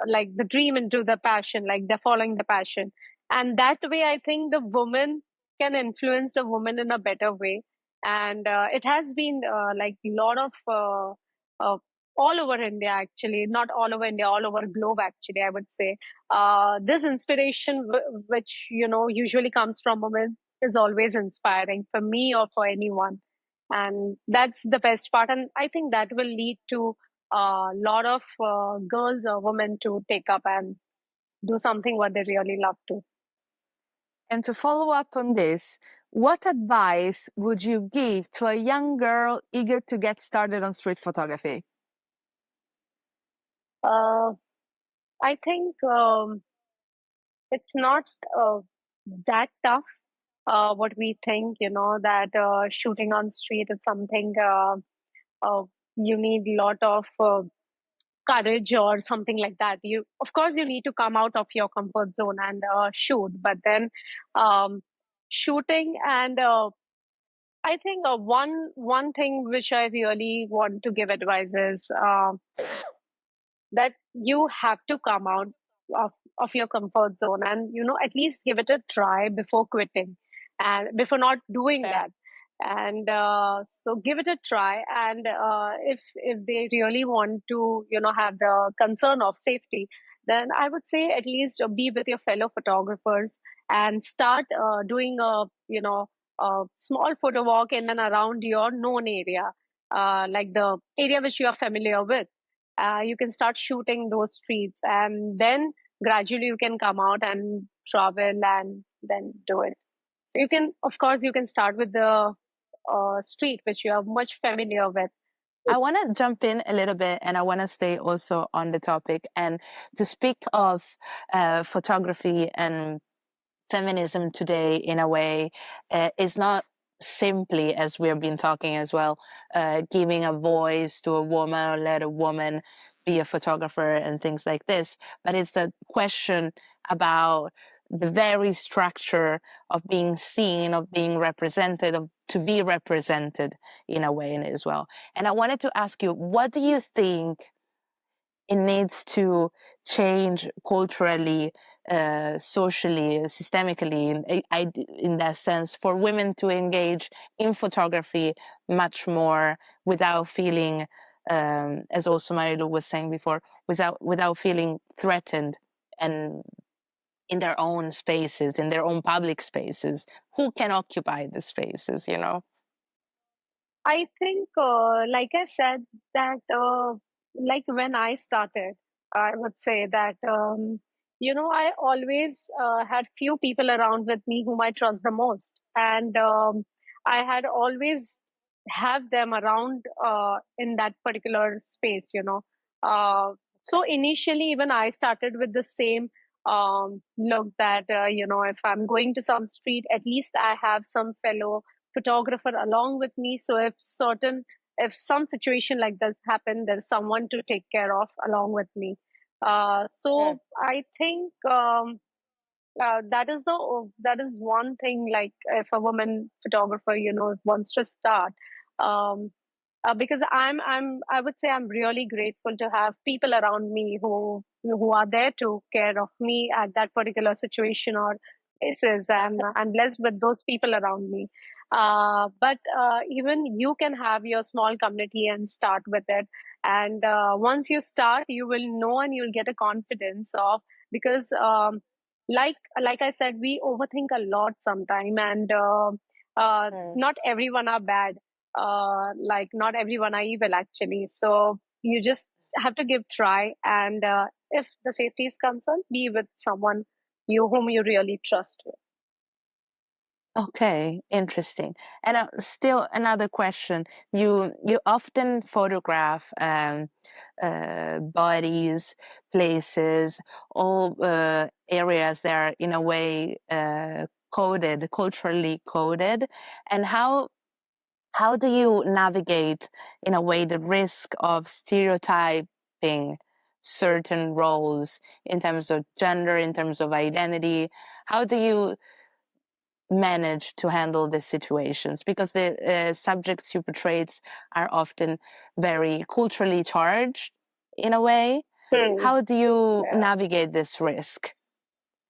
like the dream into the passion, like they're following the passion. And that way, I think the woman can influence the woman in a better way. And it has been like a lot of uh, all over India, actually, not all over India, all over globe, actually, I would say. This inspiration, which, usually comes from women, is always inspiring for me or for anyone. And that's the best part. And I think that will lead to a lot of girls or women to take up and do something what they really love to. And to follow up on this, What advice would you give to a young girl eager to get started on street photography? Uh, I think it's not that tough. What we think, that shooting on street is something uh, you need a lot of courage or something like that. You, of course, you need to come out of your comfort zone and shoot. But then, um, shooting and I think one thing which I really want to give advice is that you have to come out of, of your comfort zone and at least give it a try before quitting and before not doing Fair. that. And so give it a try, and if they really want to have the concern of safety, then I would say at least be with your fellow photographers and start doing a small photo walk in and around your known area, like the area which you are familiar with. You can start shooting those streets, and then gradually you can come out and travel and then do it. So you can, of course, you can start with the street which you are much familiar with. I want to jump in a little bit, and I want to stay also on the topic and to speak of photography and feminism today in a way is not simply, as we have been talking as well, giving a voice to a woman or let a woman be a photographer and things like this, but it's a question about the very structure of being seen, of being represented, of to be represented in a way as well. And I wanted to ask you, what do you think it needs to change culturally, socially, systemically, in that sense, for women to engage in photography much more without feeling, as also Marilu was saying before, without feeling threatened and in their own spaces, in their own public spaces. Who can occupy the spaces, you know? I think, like I said, that like when I started, I would say that I always had few people around with me whom I trust the most, and I had always have them around in that particular space. So initially, even I started with the same look that if I'm going to some street, at least I have some fellow photographer along with me, so if some situation like that happen, there's someone to take care of along with me. Mm. So I think that is one thing, like if a woman photographer wants to start, um, because I would say I'm really grateful to have people around me who are there to care of me at that particular situation or places. I'm blessed with those people around me. But even you can have your small community and start with it. And once you start, you will know and you'll get a confidence of, because like I said, we overthink a lot sometime, and Mm. not everyone are bad, like not everyone are evil actually. So you just have to give try, and if the safety is concerned, be with someone you whom you really trust with. Okay, interesting. And still another question. You often photograph bodies, places, all areas that are in a way coded, culturally coded. And how do you navigate in a way the risk of stereotyping certain roles in terms of gender, in terms of identity? How do you manage to handle these situations, because the subjects you portray are often very culturally charged in a way? Hmm. How do you Yeah. navigate this risk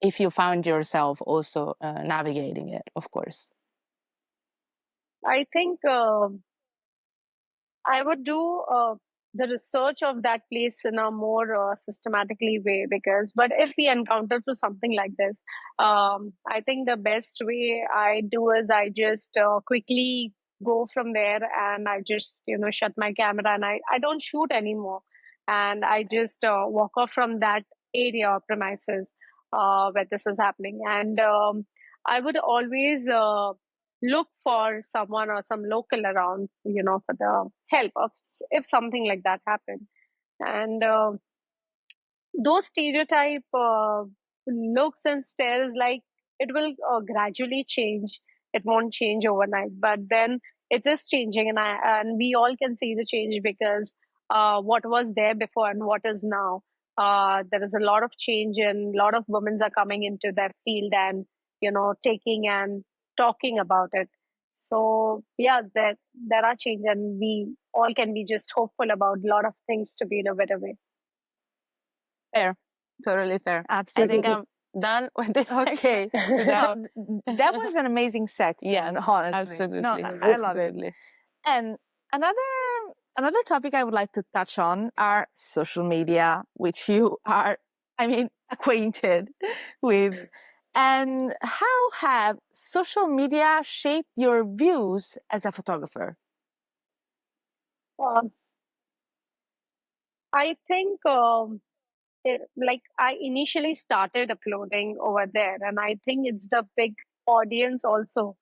if you found yourself also navigating it, of course? I think I would do the research of that place in a more systematically way, because, but if we encounter to something like this, I think the best way I do is I just quickly go from there, and I just, shut my camera, and I don't shoot anymore. And I just walk off from that area or premises where this is happening. And I would always look for someone or some local around, for the help of if something like that happened. And those stereotype looks and stares, like, it will gradually change. It won't change overnight, but then it is changing, and we all can see the change, because what was there before and what is now, there is a lot of change, and a lot of women are coming into that field, and taking and talking about it. So yeah, there are change, and we all can be just hopeful about a lot of things to be in a better way. Fair. Totally fair. Absolutely. I think I'm done with this Okay. section. That was an amazing section. Yes, honestly. absolutely. No, I love it. Absolutely. And another topic I would like to touch on are social media, which you are, acquainted with. And how have social media shaped your views as a photographer? Um, I think like, I initially started uploading over there, and I think it's the big audience also.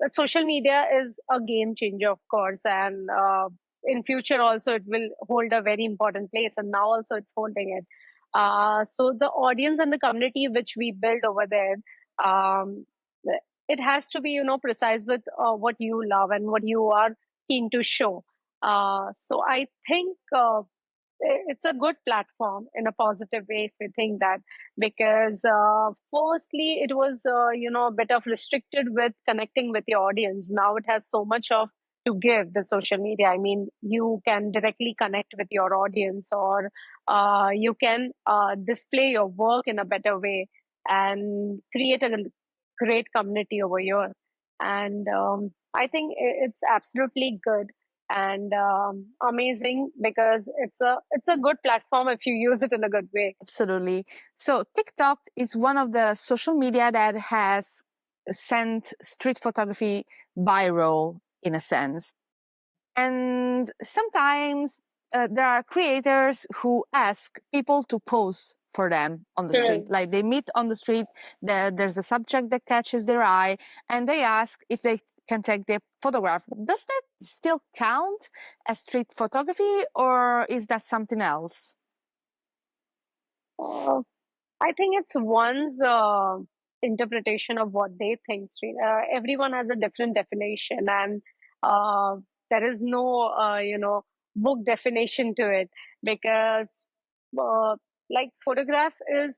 Social media is a game changer, of course, and in future also it will hold a very important place, and now also it's holding it. So the audience and the community which we build over there, um, it has to be, precise with what you love and what you are keen to show. So I think it's a good platform in a positive way, if you think that, because firstly it was a bit of restricted with connecting with your audience. Now it has so much of to give, the social media. I mean, you can directly connect with your audience, or you can display your work in a better way and create a great community over here. And I think it's absolutely good and amazing, because it's a good platform if you use it in a good way. Absolutely. So TikTok is one of the social media that has sent street photography viral in a sense. And sometimes there are creators who ask people to pose for them on the street. Like they meet on the street, there's a subject that catches their eye, and they ask if they can take their photograph. Does that still count as street photography, or is that something else? Uh, I think it's one's interpretation of what they think. Everyone has a different definition, and uh, there is no, book definition to it, because, uh, like, photograph is,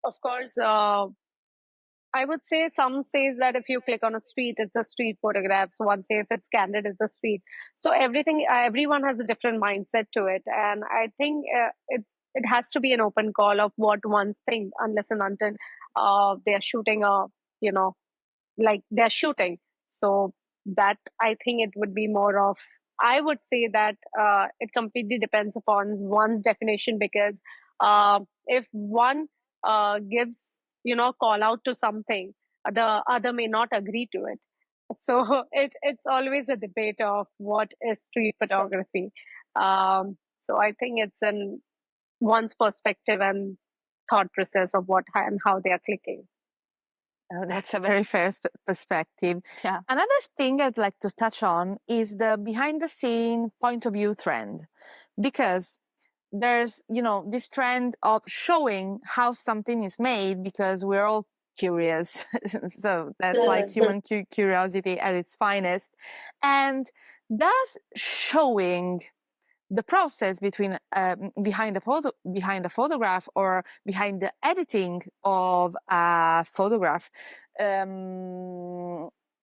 of course, I would say some says that if you click on a street, it's a street photograph. So one say if it's candid, it's a street. So everyone has a different mindset to it, and I think it has to be an open call of what one thinks, unless and until they are shooting a, you know like, they're shooting. So that, I think it would be more of, I would say that it completely depends upon one's definition, because if one gives, call out to something, the other may not agree to it. So it's always a debate of what is street photography. So I think it's in one's perspective and thought process of what and how they are clicking. That's a very fair perspective. Yeah. Another thing I'd like to touch on is the behind the scene point of view trend, because there's, this trend of showing how something is made because we're all curious. So that's like human curiosity at its finest. And does showing the process behind a photograph or behind the editing of a photograph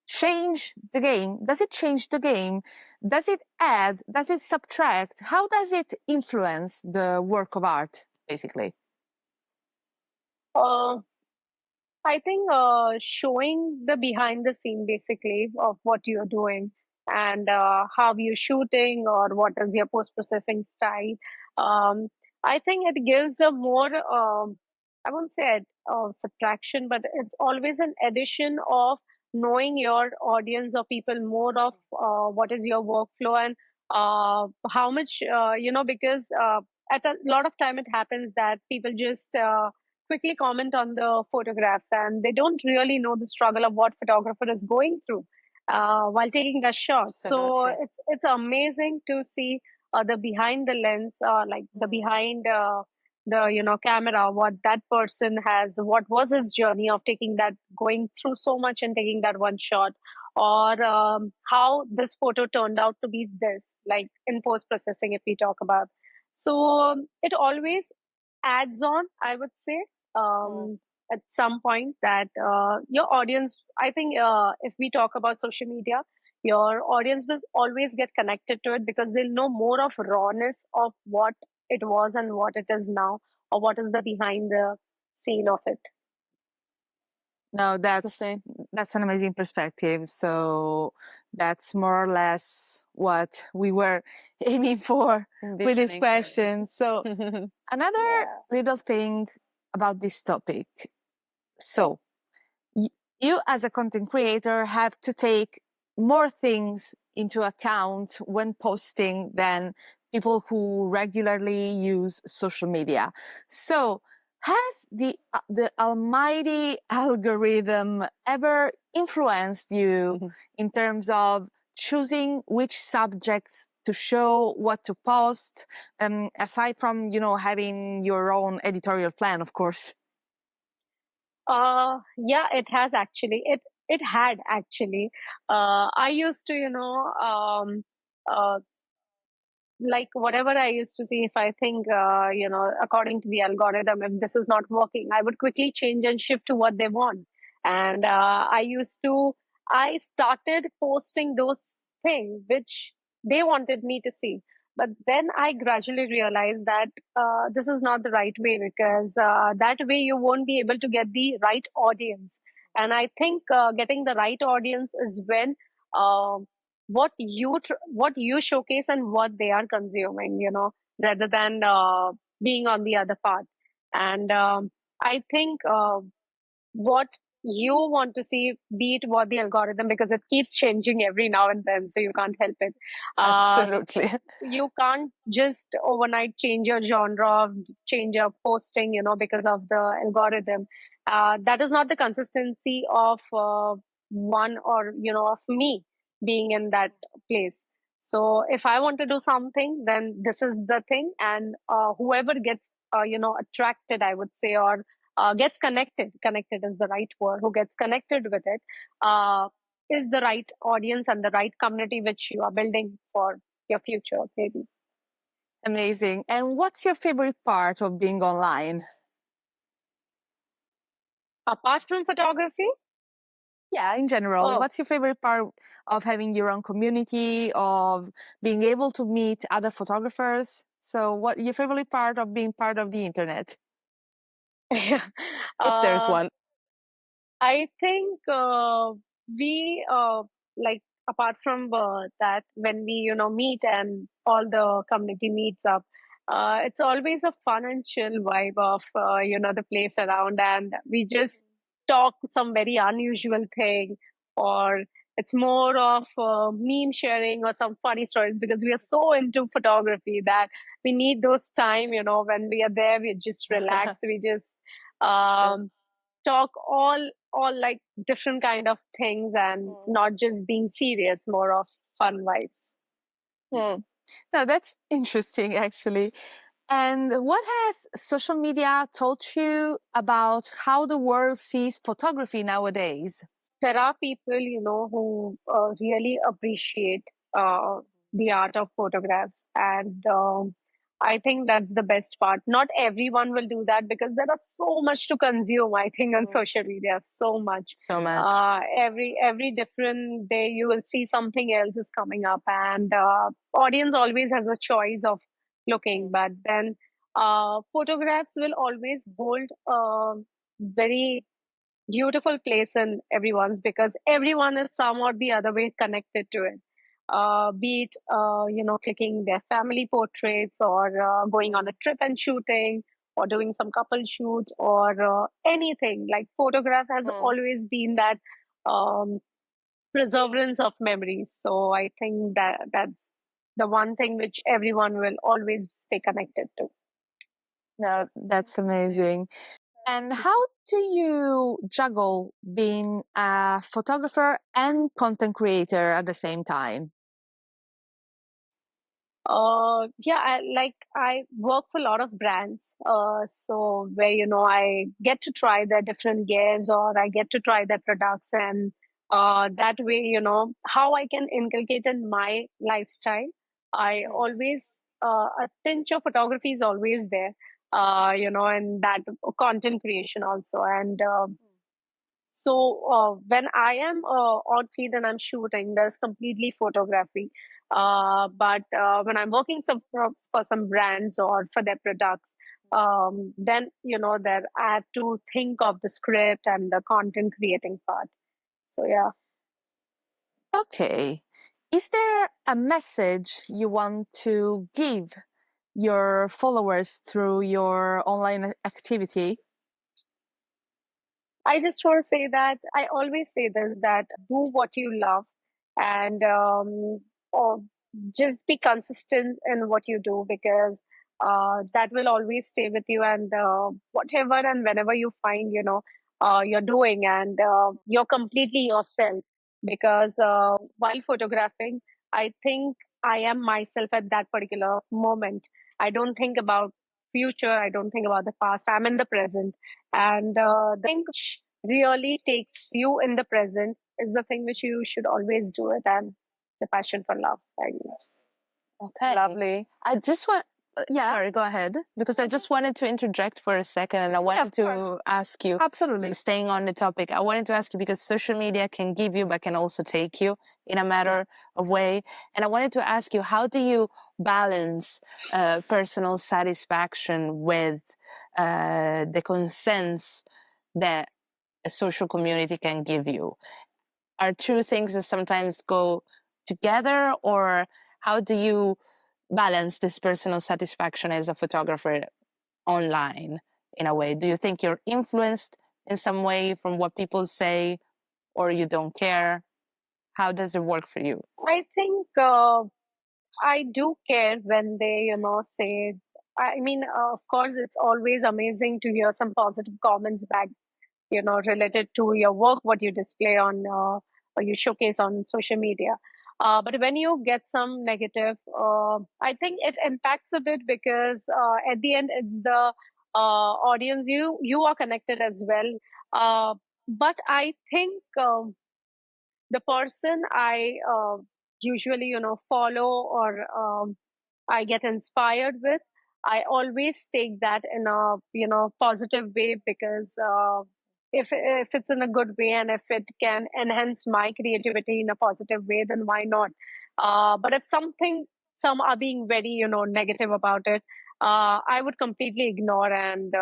change the game? Does it change the game? Does it add? Does it subtract? How does it influence the work of art, basically? Uh, I think showing the behind the scene, basically, of what you're doing, and how you're shooting, or what is your post processing style. Um, I think it gives a more, I won't say subtraction, but it's always an addition of knowing your audience or people more of what is your workflow, and how much, because at a lot of time it happens that people just quickly comment on the photographs, and they don't really know the struggle of what photographer is going through while taking a shot. So Absolutely. it's amazing to see the behind the lens, like the behind the camera, what that person has, what was his journey of taking that, going through so much and taking that one shot, or how this photo turned out to be this, like in post processing, if we talk about. So it always adds on, I would say, Mm. at some point that your audience, I think, if we talk about social media, your audience will always get connected to it because they'll know more of rawness of what it was and what it is now, or what is the behind the scene of it. No, Interesting. that's an amazing perspective. So that's more or less what we were aiming for with this Envisioning. question. So another Yeah. little thing about this topic. So y- you as a content creator have to take more things into account when posting than people who regularly use social media. So has the almighty algorithm ever influenced you in terms of choosing which subjects to show, what to post, aside from having your own editorial plan, of course? Yeah, it has actually. It had actually. I used to, like whatever I used to see, if I think, according to the algorithm, if this is not working, I would quickly change and shift to what they want. And I started posting those things which they wanted me to see. But then I gradually realized that this is not the right way, because that way you won't be able to get the right audience. And I think getting the right audience is when uh, what you showcase and what they are consuming, rather than being on the other part. And I think what you want to see, be it what the algorithm, because it keeps changing every now and then, so you can't help it. uh, Absolutely. you can't just overnight change your genre, change your posting, because of the algorithm. That is not the consistency of one, or of me being in that place. So if I want to do something, then this is the thing, and whoever gets attracted, I would say, or gets connected is the right word, who gets connected with it, uh, is the right audience and the right community which you are building for your future, maybe. Amazing. And what's your favorite part of being online? Apart from photography, Yeah, in general, oh, what's your favorite part of having your own community, of being able to meet other photographers? So, what your favorite part of being part of the internet? If there's uh, one. I think we like, apart from that, when we meet and all the community meets up, it's always a fun and chill vibe of the place around, and we just talk some very unusual thing, or it's more of meme sharing or some funny stories, because we are so into photography that we need those time, when we are there, we just relax, we just Sure. um, talk all like different kind of things, and not just being serious, more of fun vibes. Hmm. No, that's interesting, actually. And what has social media taught you about how the world sees photography nowadays? There are people, who really appreciate uh, the art of photographs, and I think that's the best part. Not everyone will do that, because there are so much to consume, I think, on social media, so much. So much. Every different day you will see something else is coming up, and audience always has a choice of looking. But then photographs will always hold very beautiful place in everyone's, because everyone is some or the other way connected to it, be it clicking their family portraits, or going on a trip and shooting, or doing some couple shoot, or anything. Like photograph has always been that um, preservance of memories. So I think that's the one thing which everyone will always stay connected to. No, that's amazing. And how do you juggle being a photographer and content creator at the same time? Yeah, I work for a lot of brands. So where I get to try their different gears, or I get to try their products, and that way how I can inculcate in my lifestyle. I always a tinge of photography is always there. And that content creation also, and when I am on field and I'm shooting, there's completely photography. But when I'm working for some brands or for their products, then there I have to think of the script and the content creating part. So yeah. Okay. Is there a message you want to give your followers through your online activity? I just want to say that I always say this, that do what you love, and or just be consistent in what you do, because that will always stay with you. And whatever and whenever you find, you're doing, and you're completely yourself. Because while photographing, I think I am myself at that particular moment. I don't think about future. I don't think about the past. I'm in the present, and the thing which really takes you in the present is the thing which you should always do it, and the passion for love. I mean. Okay. Lovely. I just want, Yeah. sorry, go ahead. Because I just wanted to interject for a second, and I wanted to ask you, Absolutely. staying on the topic, I wanted to ask you, because social media can give you, but can also take you in a matter of way. And I wanted to ask you, how do you balance personal satisfaction with the consents that a social community can give you? Are two things that sometimes go together, or how do you balance this personal satisfaction as a photographer online in a way? Do you think you're influenced in some way from what people say, or you don't care? How does it work for you? I think I do care when they, say. I mean, of course, it's always amazing to hear some positive comments back, related to your work, what you display on or you showcase on social media. But when you get some negative, I think it impacts a bit, because at the end, it's the audience. You are connected as well. But I think the person I usually, follow, or I get inspired with, I always take that in a positive way, because if it's in a good way, and if it can enhance my creativity in a positive way, then why not? But if some are being very negative about it, I would completely ignore, and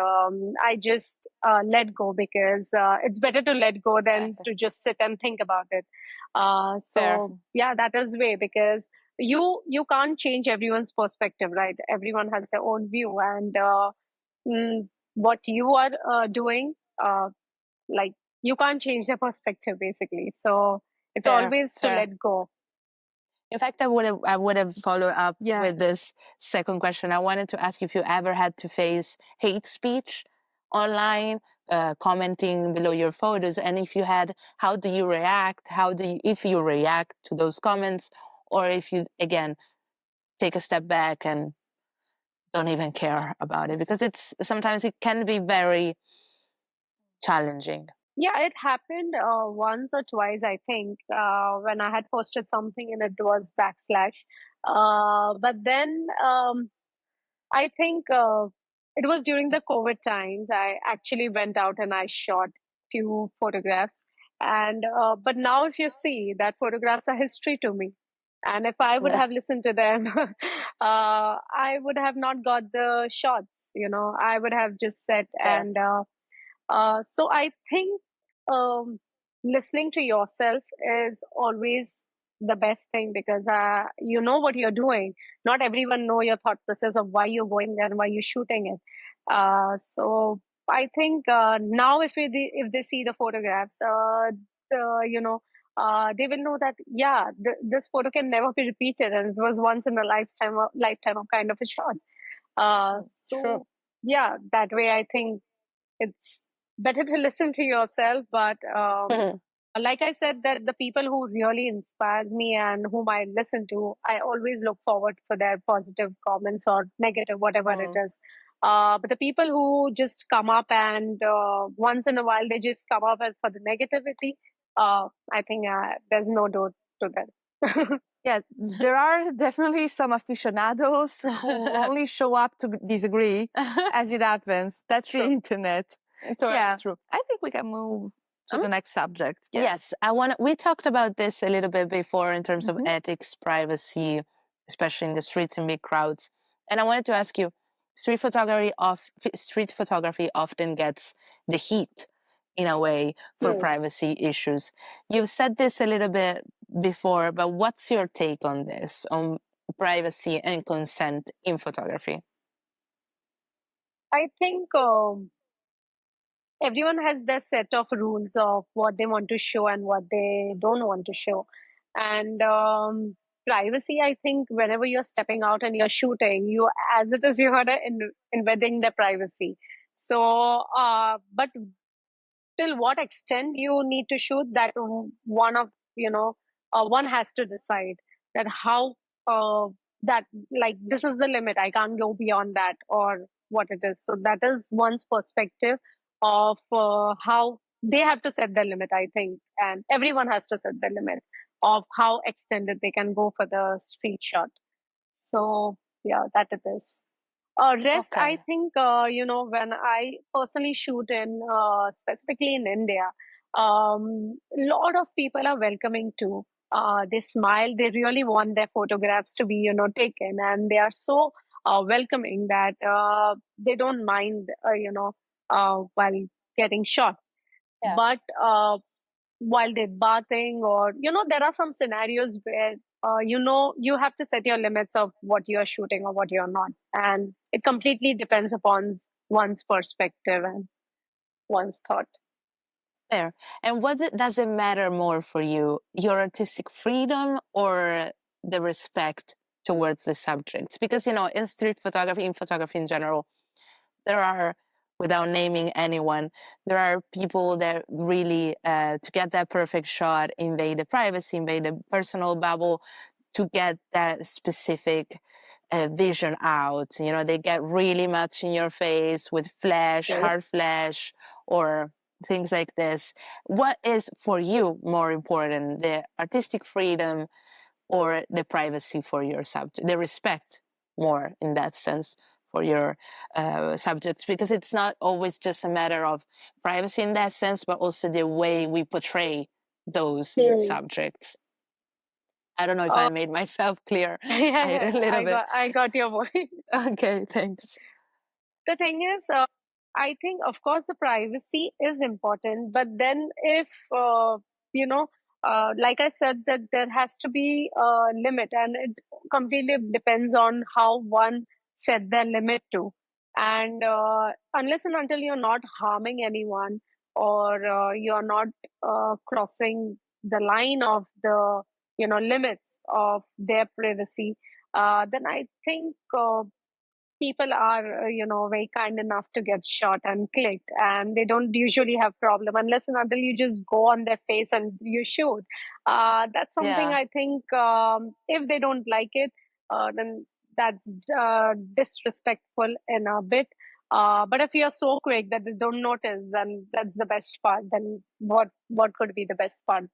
I just let go, because it's better to let go than to just sit and think about it. Fair. So yeah, that is way, because you can't change everyone's perspective, right? Everyone has their own view, and what you are doing, like, you can't change their perspective, basically. So it's Fair, always to fair. let go. In fact, I would have followed up with this second question. I wanted to ask you if you ever had to face hate speech online, commenting below your photos, and if you had, how do you react? If you react to those comments, or if you again take a step back and don't even care about it, because sometimes it can be very challenging. Yeah, it happened once or twice, I think, when I had posted something and it was backslash. But then I think it was during the COVID times. I actually went out and I shot few photographs. And but now, if you see, that photographs are history to me. And if I would have listened to them, I would have not got the shots. I would have just said, Fair. and so I think um, listening to yourself is always the best thing, because you know what you're doing. Not everyone know your thought process of why you're going there and why you're shooting it. So I think now, if they see the photographs, they will know that, yeah, this photo can never be repeated, and it was once in a lifetime of kind of a shot. True. So yeah, that way I think it's better to listen to yourself. But like I said, that the people who really inspires me and whom I listen to, I always look forward for their positive comments or negative, whatever it is. But the people who just come up and once in a while they just come up for the negativity, I think there's no door to that. Yeah, there are definitely some aficionados who only show up to disagree as it happens. That's the internet. Yeah, True. I think we can move to the next subject. Yeah. Yes, we talked about this a little bit before in terms of ethics, privacy, especially in the streets and big crowds. And I wanted to ask you, street photography often gets the heat in a way for privacy issues. You've said this a little bit before, but what's your take on this, on privacy and consent in photography? I think everyone has their set of rules of what they want to show and what they don't want to show. And privacy, I think, whenever you're stepping out and you're shooting, you, as it is, you are embedding the privacy. So, but till what extent you need to shoot, that one of, one has to decide that how uh, that, like, this is the limit, I can't go beyond that, or what it is. So that is one's perspective of how they have to set the limit, I think, and everyone has to set the limit of how extended they can go for the street shot. So yeah, that it is. Rest, I Okay. think, when I personally shoot in, specifically in India, a lot of people are welcoming too. They smile, they really want their photographs to be, taken, and they are so welcoming that they don't mind, while getting shot. Yeah. But while they're bathing, or there are some scenarios where you have to set your limits of what you're shooting or what you're not, and it completely depends upon one's perspective and one's thought. Fair. And does it matter more for you, your artistic freedom or the respect towards the subjects? Because, in street photography, in photography in general, there are, without naming anyone, there are people that really, to get that perfect shot, invade the privacy, invade the personal bubble to get that specific vision out. They get really much in your face with flash, hard flash, or things like this. What is for you more important, the artistic freedom or the privacy for your subject, the respect more in that sense for your subjects? Because it's not always just a matter of privacy in that sense, but also the way we portray those subjects. I don't know if I uh, made myself clear yeah, a yeah, little i bit. got i got your point. Okay, thanks. The thing is, I think, of course, the privacy is important, but then if, you know, like I said, that there has to be a limit, and it completely depends on how one set their limit to. And unless and until you're not harming anyone, or you're not crossing the line of the, limits of their privacy, then I think people are, very kind enough to get shot and clicked, and they don't usually have problem unless and until you just go on their face and you shoot. That's something, Yeah, I think, if they don't like it, then that's disrespectful in a bit. But if you're so quick that they don't notice, then that's the best part. Then what could be the best part?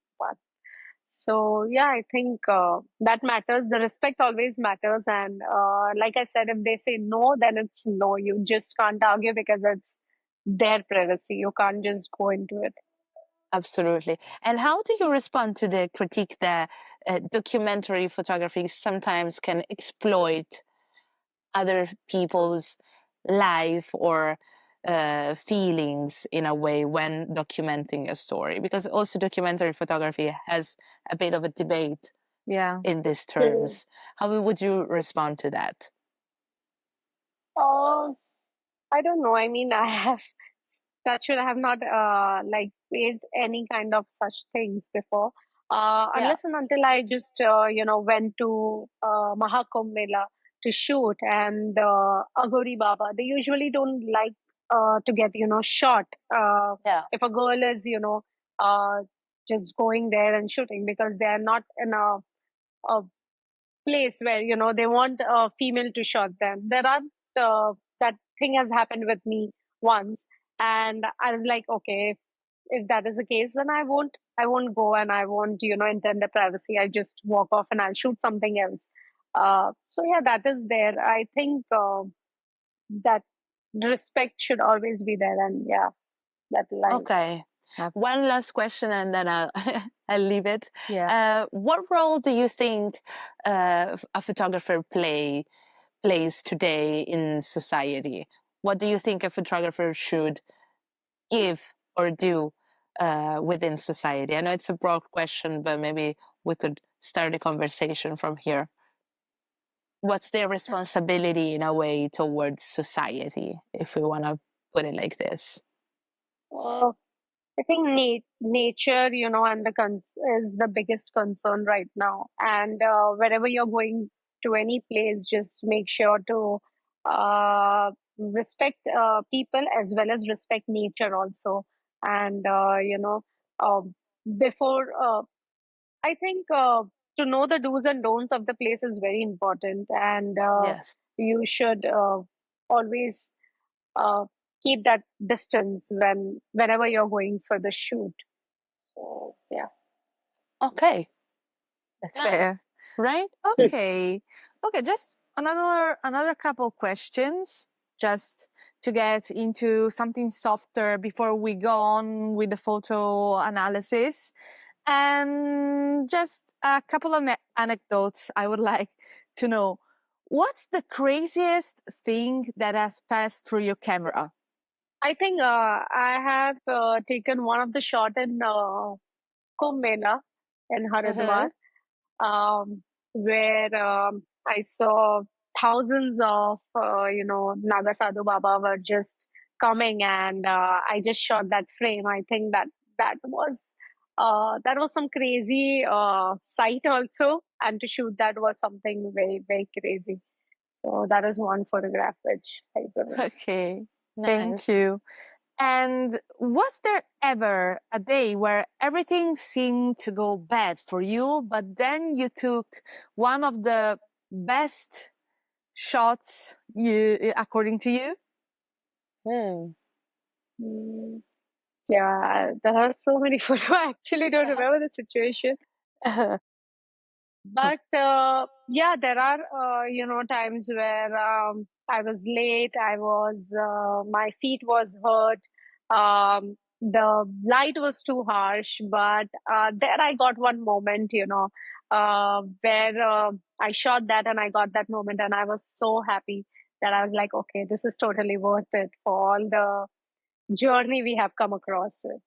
So yeah, I think that matters. The respect always matters, and like I said, if they say no, then it's no. You just can't argue because it's their privacy. You can't just go into it. absolutely. And how do you respond to the critique that documentary photography sometimes can exploit other people's life or feelings in a way when documenting a story? Because also documentary photography has a bit of a debate in these terms. How would you respond to that? Uh, I don't know. I mean, I have touch wood, I have not like faced any kind of such things before. Yeah. Unless and until I just went to Mahakumbh Mela to shoot, and Aghori Baba. They usually don't like to get shot. Yeah. If a girl is just going there and shooting because they are not in a place where they want a female to shot them. There are that thing has happened with me once, and I was like, okay, if that is the case, then I won't go, and I won't intend the privacy. I just walk off and I'll shoot something else. So yeah, that is there. I think that respect should always be there, and yeah, that line. Okay. One last question, and then I'll I'll leave it. Yeah. What role do you think a photographer plays today in society? What do you think a photographer should give or do within society? I know it's a broad question, but maybe we could start a conversation from here. What's their responsibility in a way towards society, if we want to put it like this? I think nature, and is the biggest concern right now. And wherever you're going to any place, just make sure to respect people as well as respect nature also. And before I think to know the do's and don'ts of the place is very important, and Yes. you should always uh, keep that distance whenever you're going for the shoot. So yeah. Okay. That's Nice. fair. Right? Okay. Okay, just another couple questions just to get into something softer before we go on with the photo analysis. And just a couple of anecdotes I would like to know. What's the craziest thing that has passed through your camera? I think I have taken one of the shot in Kumbh Mela in Haridwar, where I saw thousands of Naga Sadhu Baba were just coming, and I just shot that frame. I think that was some crazy sight also, and to shoot that was something very very crazy. So that is one photograph which I took. Okay, thank Nice. you. And was there ever a day where everything seemed to go bad for you, but then you took one of the best shots according to you? Hmm. Mm, yeah, there are so many photos. I actually don't remember the situation. But yeah, there are times where I was late. My feet was hurt. The light was too harsh, but there I got one moment, where I shot that and I got that moment, and I was so happy that I was like, okay, this is totally worth it for all the journey we have come across with.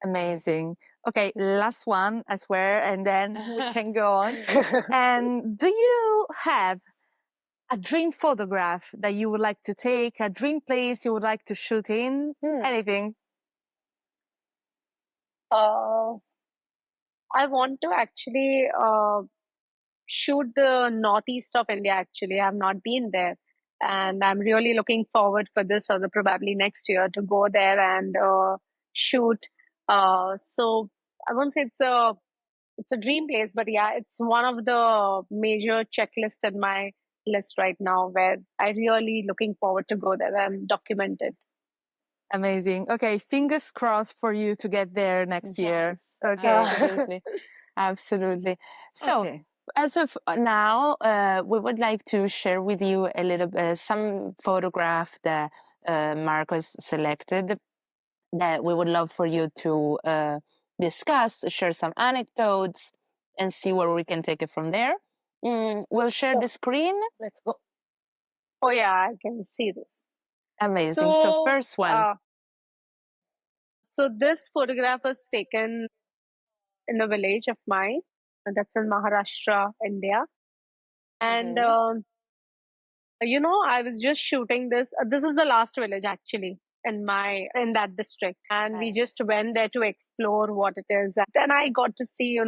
Amazing. Okay, last one, I swear, and then we can go on. And do you have a dream photograph that you would like to take, a dream place you would like to shoot in? Anything? uh, I want to actually shoot the northeast of India. Actually, I have not been there, and I'm really looking forward for this or probably next year to go there and shoot. So I won't say it's a dream place, but yeah, it's one of the major checklist in my list right now, where I really looking forward to go there and document it. Amazing. Okay, fingers crossed for you to get there next year. Okay. Absolutely. Absolutely. So, Okay. as of now, we would like to share with you a little bit some photograph that Marcos selected that we would love for you to discuss, share some anecdotes, and see where we can take it from there. We'll share the screen. Let's go. Oh yeah, I can see this. Amazing. So first one. So this photograph was taken in a village of mine, that's in Maharashtra, India. And I was just shooting this. This is the last village actually in that district, and we Nice. just went there to explore what it is. And then I got to see,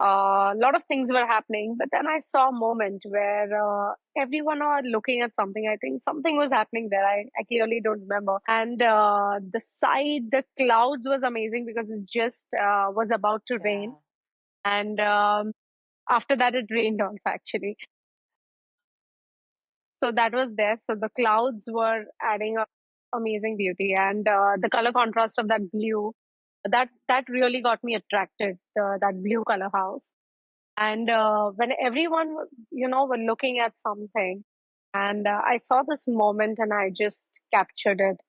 A lot of things were happening, but then I saw a moment where everyone are looking at something. I think something was happening there. I clearly don't remember. And the clouds was amazing because it just was about to rain. And after that, it rained also, actually. So that was there. So the clouds were adding up amazing beauty, and the color contrast of that blue, that really got me attracted. That blue color house, and when everyone were looking at something, and I saw this moment, and I just captured it.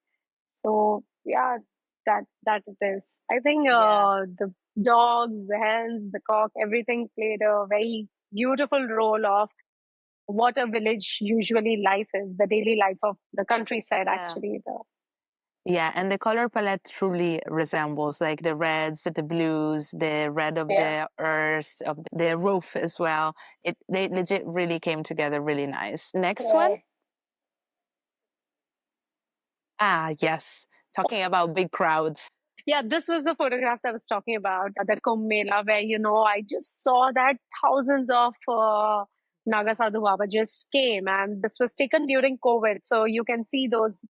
So yeah, that it is. I think the dogs, the hens, the cock, everything played a very beautiful role of what a village usually life is, the daily life of the countryside, actually. Yeah, and the color palette truly resembles like the reds, the blues, the red of Yeah. the earth, of the roof as well. They legit really came together really nice. Next one. Right. Ah, yes. Talking about big crowds. Yeah, this was the photographs I was talking about, the Kumbh Mela, where, I just saw that thousands of Naga Sadhu Baba just came, and this was taken during COVID. So you can see those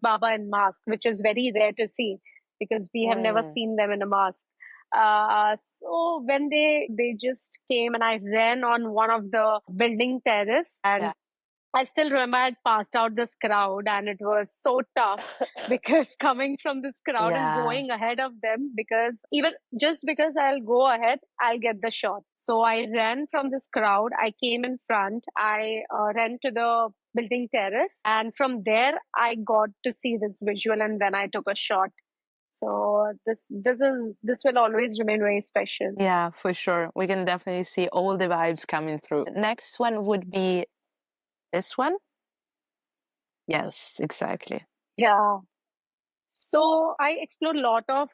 Baba in mask, which is very rare to see because we have never seen them in a mask. So when they just came, and I ran on one of the building terrace, and I still remember I passed out this crowd, and it was so tough because coming from this crowd and going ahead of them, because even just because I'll go ahead, I'll get the shot. So I ran from this crowd. I came in front. I ran to the building terrace, and from there I got to see this visual, and then I took a shot. So this will always remain very special. Yeah, for sure. We can definitely see all the vibes coming through. Next one would be this one. Yes, exactly. Yeah. So I explored a lot of,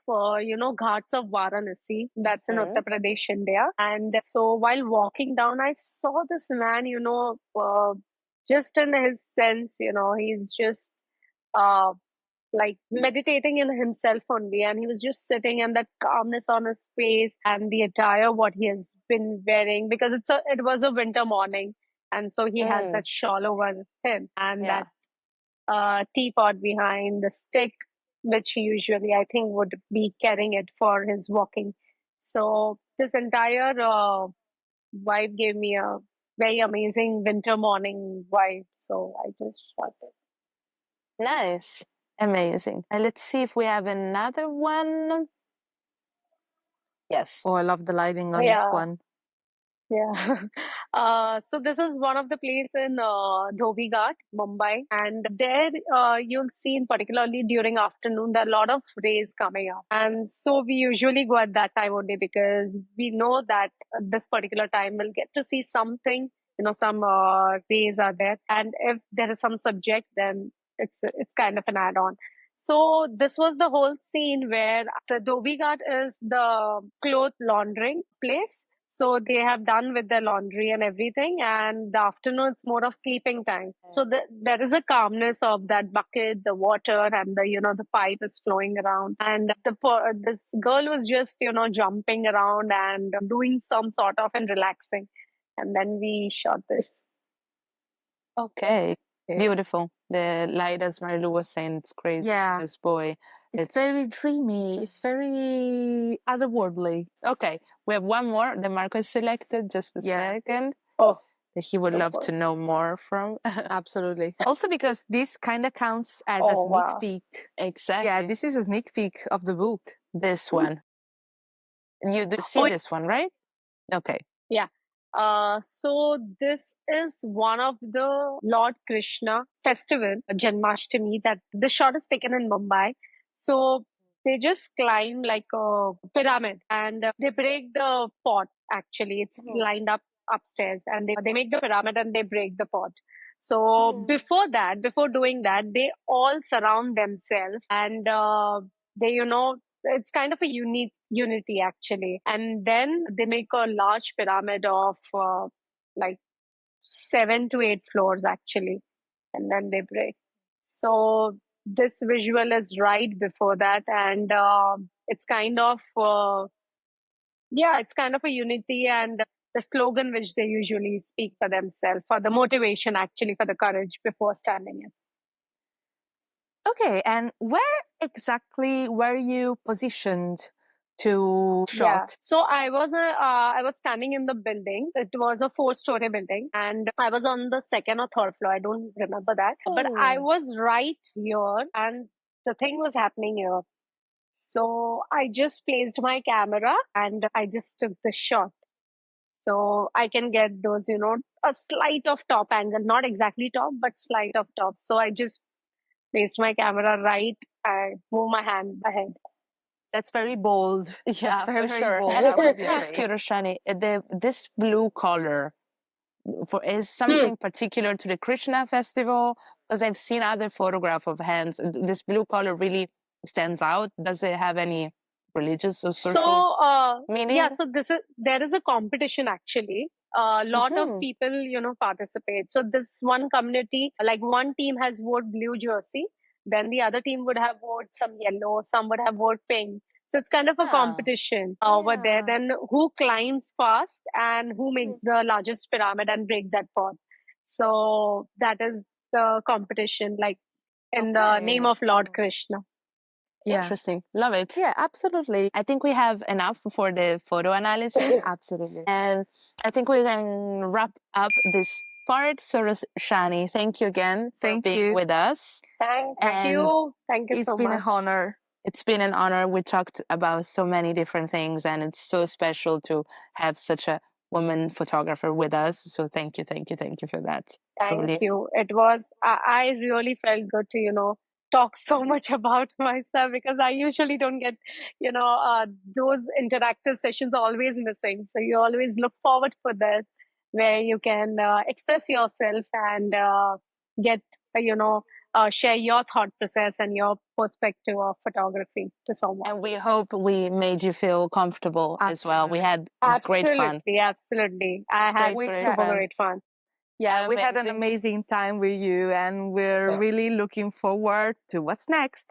ghats of Varanasi. That's in Uttar Pradesh, India. And so while walking down, I saw this man, just in his sense, he's just uh, like meditating in himself only. And he was just sitting, and that calmness on his face, and the attire, what he has been wearing, because it was a winter morning. And so he has that shawl over him, and that teapot behind, the stick, which he usually, I think, would be carrying it for his walking. So this entire vibe gave me a very amazing winter morning vibe. So I just shot it. Nice. Amazing. And let's see if we have another one. Yes. Oh, I love the lighting on this Yeah. one. Yeah. So this is one of the place in Dhobi Ghat, Mumbai, and there you'll see, in particularly during afternoon, there are a lot of rays coming up, and so we usually go at that time only because we know that this particular time we'll get to see something. Some rays are there, and if there is some subject, then it's kind of an add-on. So this was the whole scene where the Dhobi Ghat is the cloth laundering place. So they have done with their laundry and everything, and the afternoon it's more of sleeping time. So there is a calmness of that bucket, the water, and the pipe is flowing around, and this girl was just jumping around and doing some sort of and relaxing, and then we shot this. Okay. Beautiful. The light, as Marilu was saying, it's crazy. Yeah. This boy. It's very dreamy. It's very otherworldly. Okay. We have one more that Marco has selected. Just a second. Oh, That he would so love cool. to know more from. Absolutely. Also because this kind of counts as a Oh, sneak wow. peek. Exactly. Yeah, this is a sneak peek of the book. This one. You do see Oh, this one, right? Okay. yeah. So this is one of the Lord Krishna festival, Janmashtami, that the shot is taken in Mumbai. So they just climb like a pyramid, and they break the pot. Actually, it's lined up upstairs, and they make the pyramid, and they break the pot. So before doing that, they all surround themselves, and they, it's kind of a unique unity, actually. And then they make a large pyramid of like 7 to 8 floors, actually, and then they break. So this visual is right before that, and it's kind of Yeah, it's kind of a unity and the slogan which they usually speak for themselves, for the motivation actually, for the courage before standing in. Okay, and where exactly were you positioned to Yeah. shot? So I was standing in the building. It was a 4-story building, and I was on the second or third floor. I don't remember that, but I Oh. was right here, and the thing was happening here. So I just placed my camera and I just took the shot. So I can get those, a slight of top angle, not exactly top, but slight of top. So I just placed my camera right. I move my hand ahead. That's very bold. Yeah, That's very, for very sure. bold. And I I would want be to ask you, afraid. Roshani, this blue color is something particular to the Krishna festival? Because I've seen other photograph of hands. This blue color really stands out. Does it have any religious or So, social meaning? yeah, so there is a competition actually. A lot of Mhm. people, participate. So this one community, like one team has voted blue jersey, then the other team would have voted some yellow, some would have voted pink. So it's kind of a Yeah. competition over there. Yeah. Then who climbs fast and who makes the largest pyramid and break that pot. So that is the competition, like in the name of Lord Krishna. Yeah. Interesting. Love it. Yeah, absolutely. I think we have enough for the photo analysis. Absolutely. And I think we can wrap up this part. So, Roshani, thank you again for Thank being you. with us. Thank And you. Thank you It's so been much. an honor. it's been an honor. We talked about so many different things, and it's so special to have such a woman photographer with us. So thank you, thank you, thank you for that. Thank Truly. you. It was, I really felt good to, talk so much about myself because I usually don't get, those interactive sessions are always missing. So you always look forward for this where you can express yourself and get, share your thought process and your perspective of photography to someone. And we hope we made you feel comfortable as well. We had great fun. Absolutely, absolutely. I had Great super fun. great fun. Yeah, we had an Amazing. amazing time with you, and we're really looking forward to what's next.